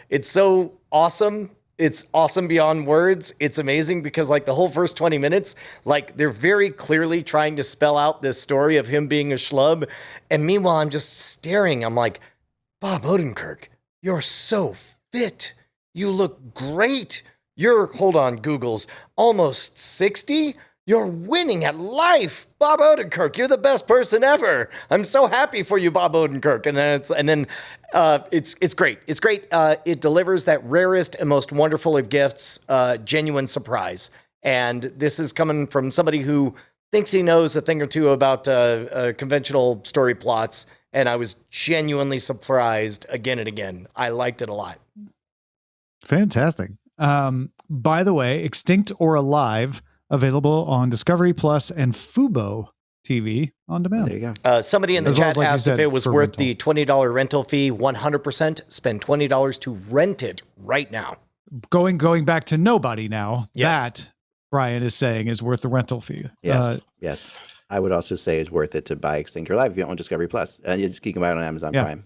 it's so awesome. It's awesome beyond words. It's amazing because like the whole first 20 minutes, like they're very clearly trying to spell out this story of him being a schlub. And meanwhile, I'm just staring. I'm like, Bob Odenkirk, you're so fit. You look great. You're, hold on, Google's almost 60. You're winning at life. Bob Odenkirk, you're the best person ever. I'm so happy for you, Bob Odenkirk. And then it's great. It's great. It delivers that rarest and most wonderful of gifts, genuine surprise. And this is coming from somebody who thinks he knows a thing or two about conventional story plots. And I was genuinely surprised again and again. I liked it a lot. Fantastic. By the way, Extinct or Alive, available on Discovery Plus and Fubo TV on demand. There you go. Somebody in the As well chat as, like you asked if said, it was for worth rental. the $20 rental fee. 100%. Spend $20 to rent it right now. Going back to nobody now. Yes. That Brian is saying is worth the rental fee. Yes. Yes. I would also say it's worth it to buy Extinct Your Life if you own Discovery Plus. And you can buy it on Amazon Prime.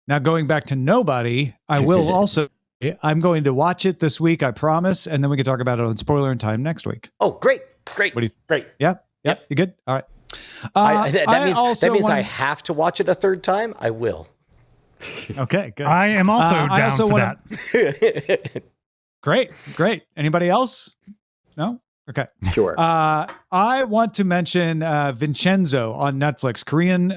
Now, going back to nobody, I will also, I'm going to watch it this week, I promise. And then we can talk about it on Spoilerin Time next week. Oh, great. What do you Great. Yeah. Yep. You good? All right. That means I have to watch it a third time. I will. Okay, good. I am also down for that. Great. Anybody else? No? Okay. Sure. I want to mention Vincenzo on Netflix, Korean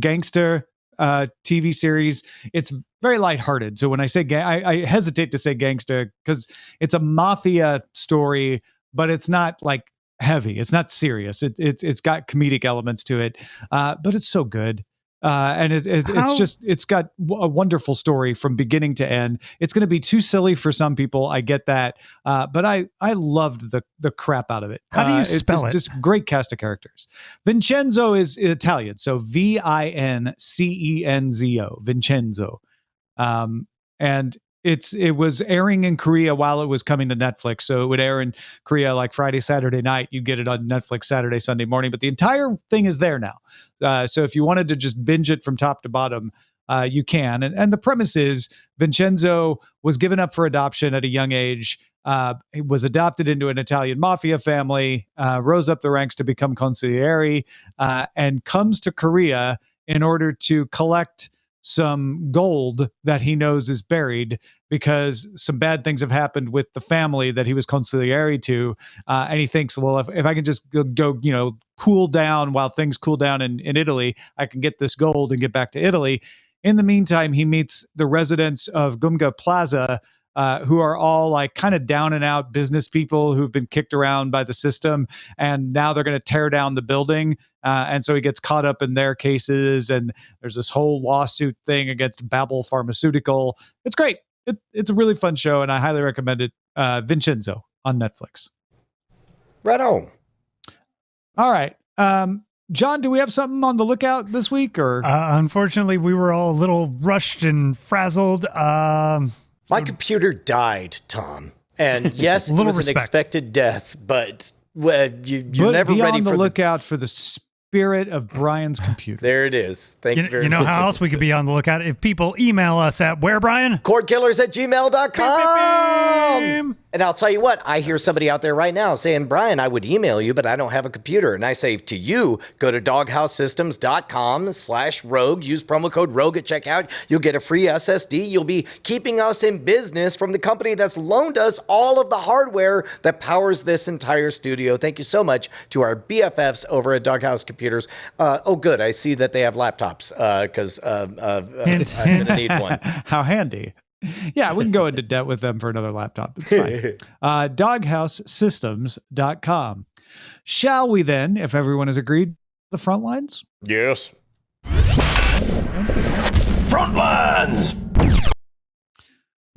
gangster TV series. It's very lighthearted. So when I say I hesitate to say gangster because it's a mafia story, but it's not like heavy. It's not serious. It's got comedic elements to it, but it's so good. And it's got a wonderful story from beginning to end. It's going to be too silly for some people. I get that. But I loved the crap out of it. How do you spell it? Just great cast of characters. Vincenzo is Italian. So Vincenzo, Vincenzo. And it was airing in Korea while it was coming to Netflix. So it would air in Korea like Friday, Saturday night. You get it on Netflix Saturday, Sunday morning. But the entire thing is there now. So if you wanted to just binge it from top to bottom, you can. And the premise is Vincenzo was given up for adoption at a young age. He was adopted into an Italian mafia family, rose up the ranks to become consigliere, and comes to Korea in order to collect some gold that he knows is buried because some bad things have happened with the family that he was consigliere to. And he thinks, well, if I can just go, cool down while things cool down in Italy, I can get this gold and get back to Italy. In the meantime, he meets the residents of Gumga Plaza, who are all like kind of down and out business people who've been kicked around by the system. And now they're going to tear down the building. And so he gets caught up in their cases. And there's this whole lawsuit thing against Babel Pharmaceutical. It's great. It's a really fun show. And I highly recommend it. Vincenzo on Netflix. Right on. All right. John, do we have something on the lookout this week? Or Unfortunately, we were all a little rushed and frazzled. My computer died, Tom. And yes, it Little was an respect. expected death, but you're but never be ready on the for lookout for the spirit of Brian's computer. There it is. Thank you very You know much. how else we could be on the lookout? If people email us at where, Brian? Cordkillers@gmail.com. And I'll tell you what, I hear somebody out there right now saying, Brian, I would email you, but I don't have a computer. And I say to you, go to doghousesystems.com/rogue. Use promo code ROGUE at checkout. You'll get a free SSD. You'll be keeping us in business from the company that's loaned us all of the hardware that powers this entire studio. Thank you so much to our BFFs over at Doghouse Computers. Oh, good. I see that they have laptops because I'm going to need one. How handy. Yeah, we can go into debt with them for another laptop. It's fine. Doghousesystems.com. Shall we then, if everyone has agreed, the front lines? Yes. Frontlines!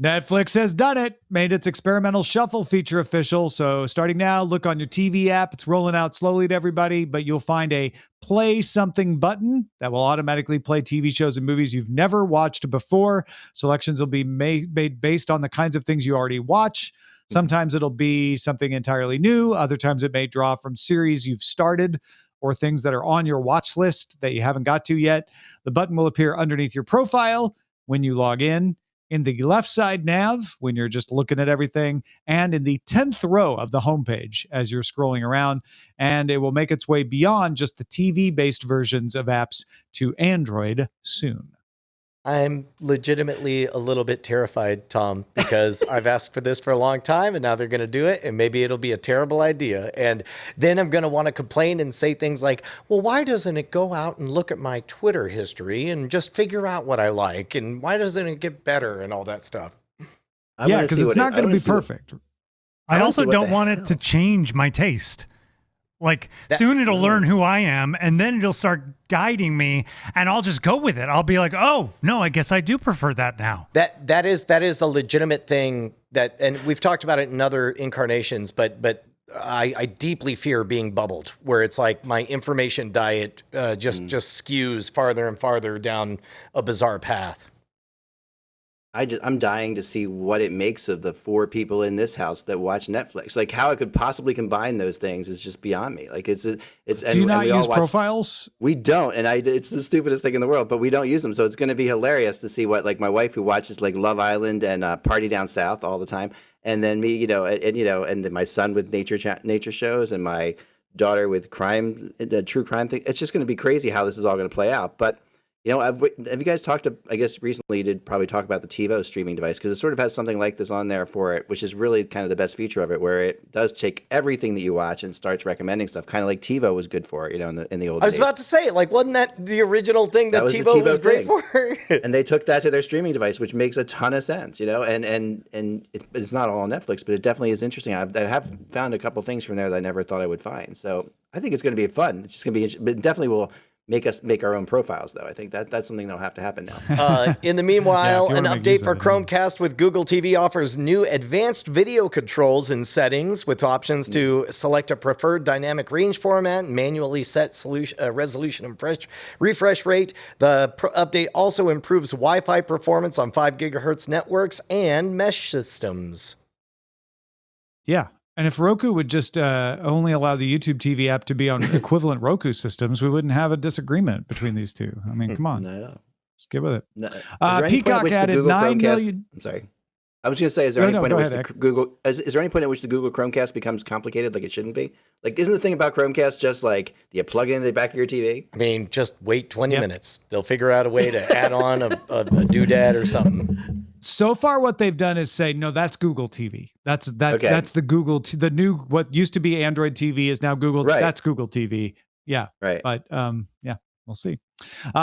Netflix has done it, made its experimental shuffle feature official. So starting now, look on your TV app. It's rolling out slowly to everybody, but you'll find a play something button that will automatically play TV shows and movies you've never watched before. Selections will be made based on the kinds of things you already watch. Sometimes it'll be something entirely new. Other times it may draw from series you've started or things that are on your watch list that you haven't got to yet. The button will appear underneath your profile when you log in the left side nav when you're just looking at everything, and in the 10th row of the homepage as you're scrolling around. And it will make its way beyond just the TV-based versions of apps to Android soon. I'm legitimately a little bit terrified, Tom, because I've asked for this for a long time and now they're going to do it and maybe it'll be a terrible idea. And then I'm going to want to complain and say things like, well, why doesn't it go out and look at my Twitter history and just figure out what I like? And why doesn't it get better and all that stuff? Yeah, because it's not going to be perfect. I also don't want it to change my taste. Like soon it'll learn who I am and then it'll start guiding me and I'll just go with it. I'll be like, oh no, I guess I do prefer that now. That is a legitimate thing and we've talked about it in other incarnations, but I deeply fear being bubbled, where it's like my information diet just skews farther and farther down a bizarre path. I'm dying to see what it makes of the 4 people in this house that watch Netflix. Like how it could possibly combine those things is just beyond me. Like it's. Do you not use profiles? We don't, and it's the stupidest thing in the world, but we don't use them. So it's going to be hilarious to see what like my wife who watches like Love Island and Party Down South all the time, and then me, and then my son with nature shows, and my daughter with crime, true crime thing. It's just going to be crazy how this is all going to play out, but. Have you guys talked to, I guess recently you did probably talk about the TiVo streaming device, because it sort of has something like this on there for it, which is really kind of the best feature of it, where it does take everything that you watch and starts recommending stuff, kind of like TiVo was good for, in the old days. I was about to say, like, wasn't that the original thing that TiVo was great for? And they took that to their streaming device, which makes a ton of sense, and it's not all on Netflix, but it definitely is interesting. I have found a couple things from there that I never thought I would find. So I think it's going to be fun. It's just going to be, but it definitely will make us make our own profiles, though. I think that's something that'll have to happen now. In the meanwhile, an update for Chromecast with Google TV offers new advanced video controls and settings with options to select a preferred dynamic range format, manually set resolution and refresh rate. The update also improves Wi-Fi performance on 5 gigahertz networks and mesh systems. Yeah. And if Roku would just only allow the YouTube TV app to be on equivalent Roku systems, we wouldn't have a disagreement between these two. I mean, come on. No. Let's get with it. No. Peacock added 9 million. I'm sorry. I was going to say, is there any point at which the Google Chromecast becomes complicated like it shouldn't be? Like, isn't the thing about Chromecast just like, do you plug it into the back of your TV? I mean, just wait 20 minutes. They'll figure out a way to add on a doodad or something. So far, what they've done is say, no, that's Google TV. That's the Google, the new, what used to be Android TV is now Google. Right. That's Google TV. Yeah. Right. But yeah, we'll see.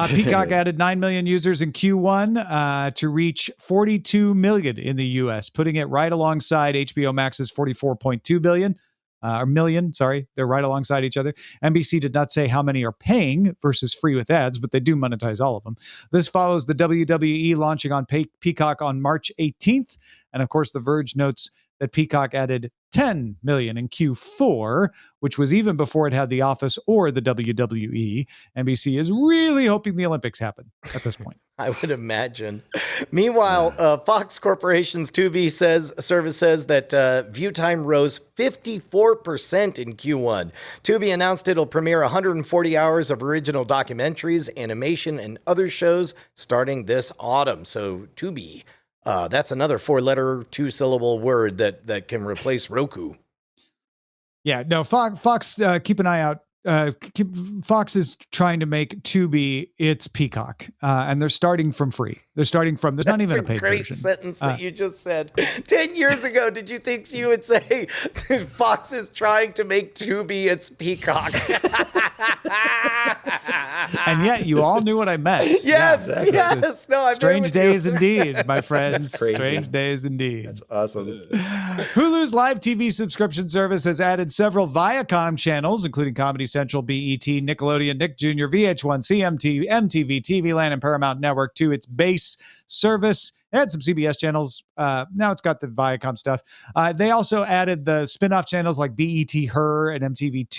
Peacock added 9 million users in Q1 to reach 42 million in the US, putting it right alongside HBO Max's 44.2 billion. They're right alongside each other. NBC did not say how many are paying versus free with ads, but they do monetize all of them. This follows the WWE launching on Peacock on March 18th. And of course, The Verge notes that Peacock added 10 million in Q4, which was even before it had The Office or the WWE. NBC is really hoping the Olympics happen at this point. I would imagine. Meanwhile, Fox Corporation's Tubi service says that view time rose 54% in Q1. Tubi announced it'll premiere 140 hours of original documentaries, animation, and other shows starting this autumn. So Tubi. That's another 4-letter, 2-syllable word that can replace Roku. Yeah, no, Fox keep an eye out. Fox is trying to make Tubi its Peacock, and they're starting from free. There's not even a paid version. That's a great sentence that you just said. 10 years ago, did you think you would say Fox is trying to make Tubi its Peacock? And yet you all knew what I meant. Yes, yeah, yes. No, I'm strange days indeed, my friends. Strange days indeed. That's awesome. Hulu's live TV subscription service has added several Viacom channels, including Comedy Central, BET, Nickelodeon, Nick Jr., VH1, CMT, MTV, TV Land, and Paramount Network to its base service. It had some CBS channels. Now it's got the Viacom stuff. They also added the spin-off channels like BET Her and MTV2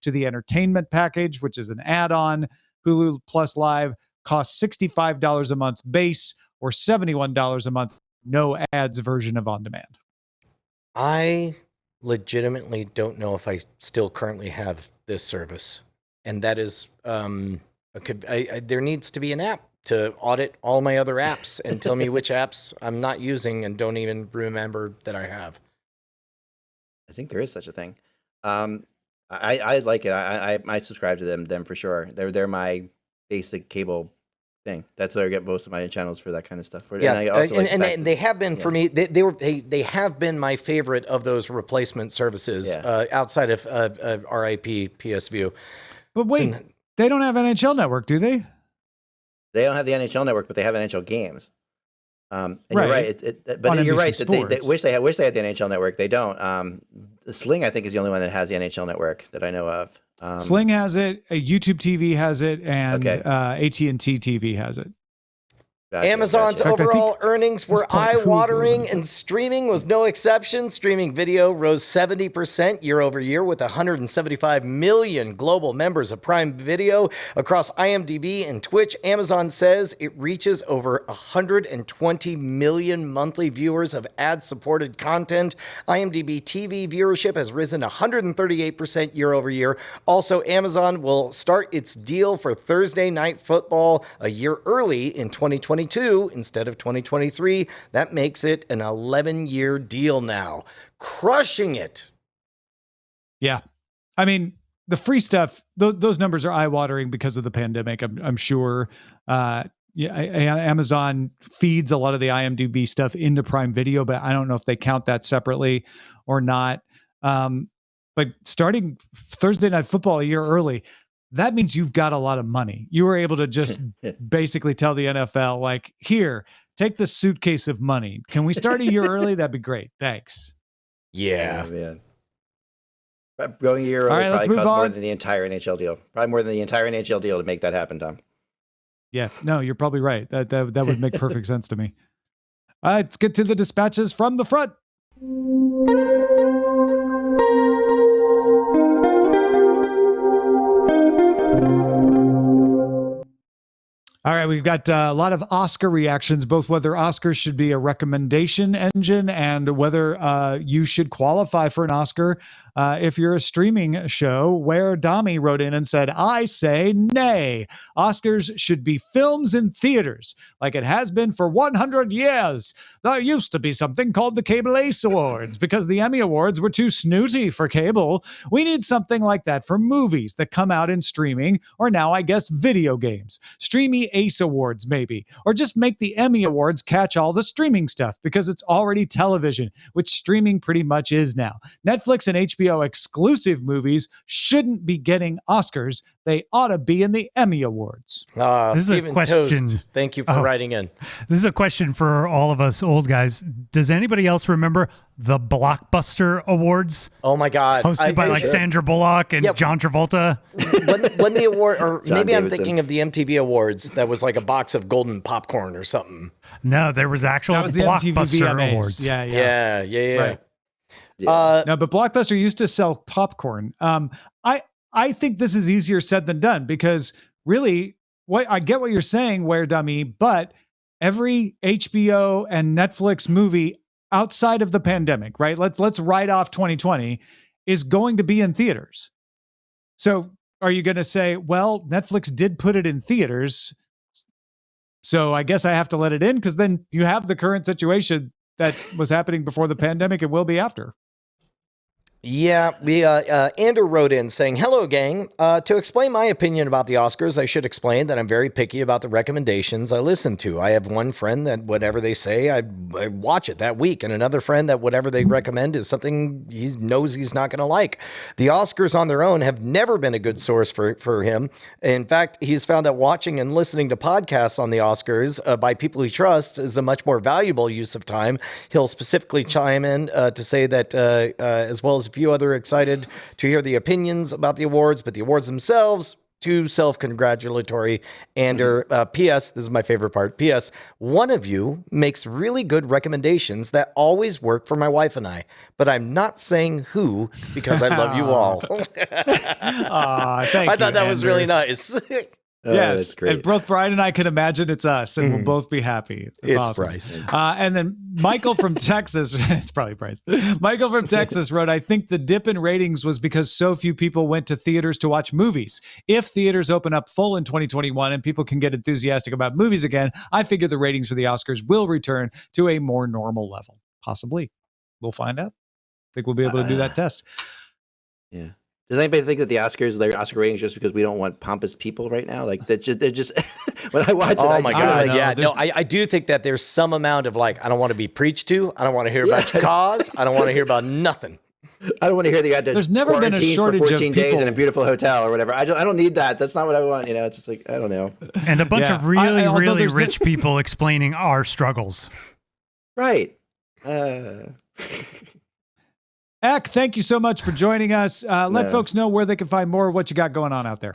to the entertainment package, which is an add-on. Hulu Plus Live costs $65 a month base or $71 a month no ads version of On Demand. I legitimately don't know if I still currently have this service. And that is, there needs to be an app to audit all my other apps and tell me which apps I'm not using and don't even remember that I have. I think there is such a thing. I like it. I subscribe to them for sure. They're my basic cable thing. That's where I get most of my channels for that kind of stuff. Yeah, and they have been for me. They have been my favorite of those replacement services outside of RIP PS View. But wait, they don't have NHL Network, do they? They don't have the NHL Network, but they have NHL games. And right. You're right. But you're right that they wish they had the NHL Network. They don't. Sling, I think, is the only one that has the NHL Network that I know of. Sling has it. YouTube TV has it, and AT&T TV has it. Gotcha, Amazon's gotcha. overall earnings were part proves eye-watering, it. and streaming was no exception. Streaming video rose 70% year over year, with 175 million global members of Prime Video across IMDb and Twitch. Amazon says it reaches over 120 million monthly viewers of ad-supported content. IMDb TV viewership has risen 138% year over year. Also, Amazon will start its deal for Thursday Night Football a year early in 2022 instead of 2023. That makes it an 11-year deal now. Crushing it. Yeah. I mean, the free stuff, those numbers are eye-watering because of the pandemic, I'm sure. Amazon feeds a lot of the IMDb stuff into Prime Video, but I don't know if they count that separately or not. But starting Thursday Night Football a year early, that means you've got a lot of money. You were able to just basically tell the NFL, like, here, take this suitcase of money. Can we start a year early? That'd be great. Thanks. Yeah. Oh, man. Going a year early All right, let's probably move costs more on. than the entire NHL deal. Probably more than the entire NHL deal to make that happen, Tom. Yeah, no, you're probably right. That would make perfect sense to me. All right, let's get to the dispatches from the front. All right, we've got a lot of Oscar reactions, both whether Oscars should be a recommendation engine and whether you should qualify for an Oscar if you're a streaming show, where Dami wrote in and said, I say nay. Oscars should be films in theaters, like it has been for 100 years. There used to be something called the Cable Ace Awards because the Emmy Awards were too snooty for cable. We need something like that for movies that come out in streaming, or now I guess video games. Streamy Ace Awards, maybe. Or just make the Emmy Awards catch all the streaming stuff because it's already television, which streaming pretty much is now. Netflix and HBO exclusive movies shouldn't be getting Oscars. They ought to be in the Emmy Awards. This is a Stephen question. Toast, thank you for writing in. This is a question for all of us old guys. Does anybody else remember the Blockbuster Awards? Oh my God. Hosted by like Sandra Bullock and John Travolta. When the award, or John maybe I'm Davidson. thinking of the MTV Awards that was like a box of golden popcorn or something. No, there was actual That was the MTV Blockbuster VMAs. Awards. Yeah. Yeah. Right. No, but Blockbuster used to sell popcorn. I think this is easier said than done because really, I get what you're saying, Where Dummy, but every HBO and Netflix movie outside of the pandemic, right? Let's write off 2020, is going to be in theaters. So are you going to say, well, Netflix did put it in theaters, so I guess I have to let it in? Because then you have the current situation that was happening before the pandemic and will be after. Yeah, Andrew wrote in saying, hello, gang. To explain my opinion about the Oscars, I should explain that I'm very picky about the recommendations I listen to. I have one friend that whatever they say, I watch it that week, and another friend that whatever they recommend is something he knows he's not going to like. The Oscars on their own have never been a good source for him. In fact, he's found that watching and listening to podcasts on the Oscars by people he trusts is a much more valuable use of time. He'll specifically chime in to say that as well as a few other excited to hear the opinions about the awards, but the awards themselves, too self-congratulatory. And P.S., this is my favorite part, P.S., one of you makes really good recommendations that always work for my wife and I, but I'm not saying who because I love you all. Thank I thought that was really nice. Yes, that's great. and both Brian and I can imagine it's us, and we'll both be happy. It's awesome. Bryce. And then Michael from Texas, it's probably Bryce. Michael from Texas wrote, I think the dip in ratings was because so few people went to theaters to watch movies. If theaters open up full in 2021 and people can get enthusiastic about movies again, I figure the ratings for the Oscars will return to a more normal level. Possibly. We'll find out. I think we'll be able to do that test. Yeah. Does anybody think that the Oscars, their Oscar ratings, just because we don't want pompous people right now? Like they're just when I watch it, Oh my God! know. Yeah, There's- I do think that there's some amount of like, I don't want to be preached to. I don't want to hear about your cause. I don't want to hear about nothing. I don't want to hear that you had to There's never been a quarantine shortage for of 14 days people- in a beautiful hotel or whatever. I don't need that. That's not what I want. You know, it's just like, I don't know. And a bunch Yeah. of really, although really there's rich people explaining our struggles. Right. Eck, thank you so much for joining us. Let folks know where they can find more of what you got going on out there.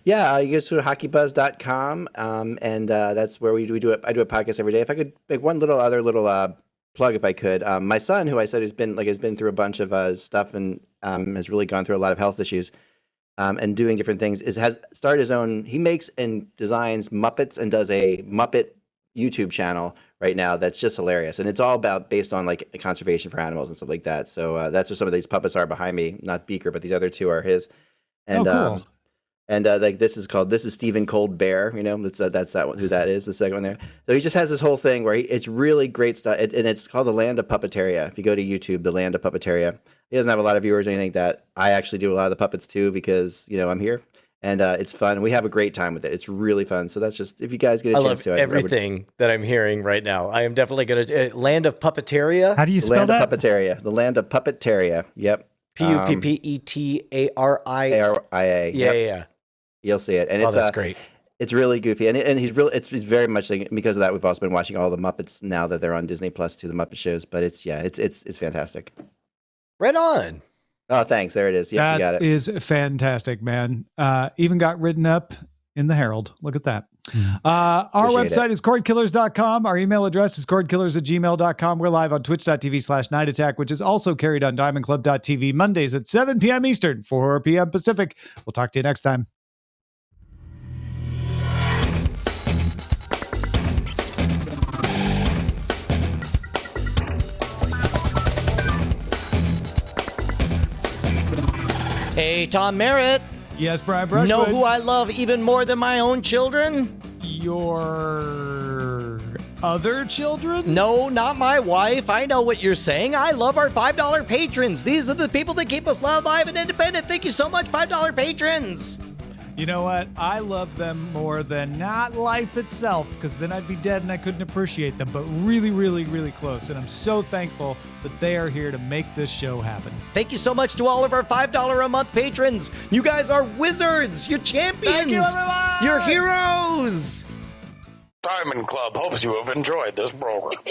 Yeah, you go to hockeybuzz.com, and that's where we do it. I do a podcast every day. If I could make one little plug, if I could, my son, who I said has been through a bunch of stuff and has really gone through a lot of health issues, and doing different things, has started his own. He makes and designs Muppets and does a Muppet YouTube channel right now that's just hilarious, and it's all based on like conservation for animals and stuff like that. So that's what some of these puppets are behind me. Not Beaker, but these other two are his. And cool. Like this is Stephen Cold Bear, that's that one, who that is, the second one there. So he just has this whole thing where it's really great stuff, and it's called The Land of Puppeteria. If you go to YouTube, The Land of Puppeteria, he doesn't have a lot of viewers or anything like that. I actually do a lot of the puppets too because I'm here, and it's fun. We have a great time with it. It's really fun. So that's just, if you guys get a chance to. I love everything that I'm hearing right now. I am definitely going to Land of Puppeteria. How do you spell that? Land of Puppeteria. The Land of Puppeteria. Yep. Puppeteria. Aria. Yeah. You'll see it, and that's great. It's really goofy, and he's really. It's very much like, because of that. We've also been watching all the Muppets now that they're on Disney Plus too, the Muppet shows. But it's fantastic. Right on. Oh, thanks. There it is. Yeah, you got it. That is fantastic, man. Even got written up in the Herald. Look at that. Our website is cordkillers.com. Our email address is cordkillers@gmail.com. We're live on twitch.tv/Night Attack, which is also carried on diamondclub.tv Mondays at 7 p.m. Eastern, 4 p.m. Pacific. We'll talk to you next time. Hey, Tom Merritt. Yes, Brian Brushwood. Know who I love even more than my own children? Your other children? No, not my wife. I know what you're saying. I love our $5 patrons. These are the people that keep us loud, live, and independent. Thank you so much, $5 patrons. You know what? I love them more than not life itself, because then I'd be dead and I couldn't appreciate them, but really, really, really close. And I'm so thankful that they are here to make this show happen. Thank you so much to all of our $5 a month patrons. You guys are wizards. You're champions. Thank you, everyone. You're heroes. Diamond Club hopes you have enjoyed this program.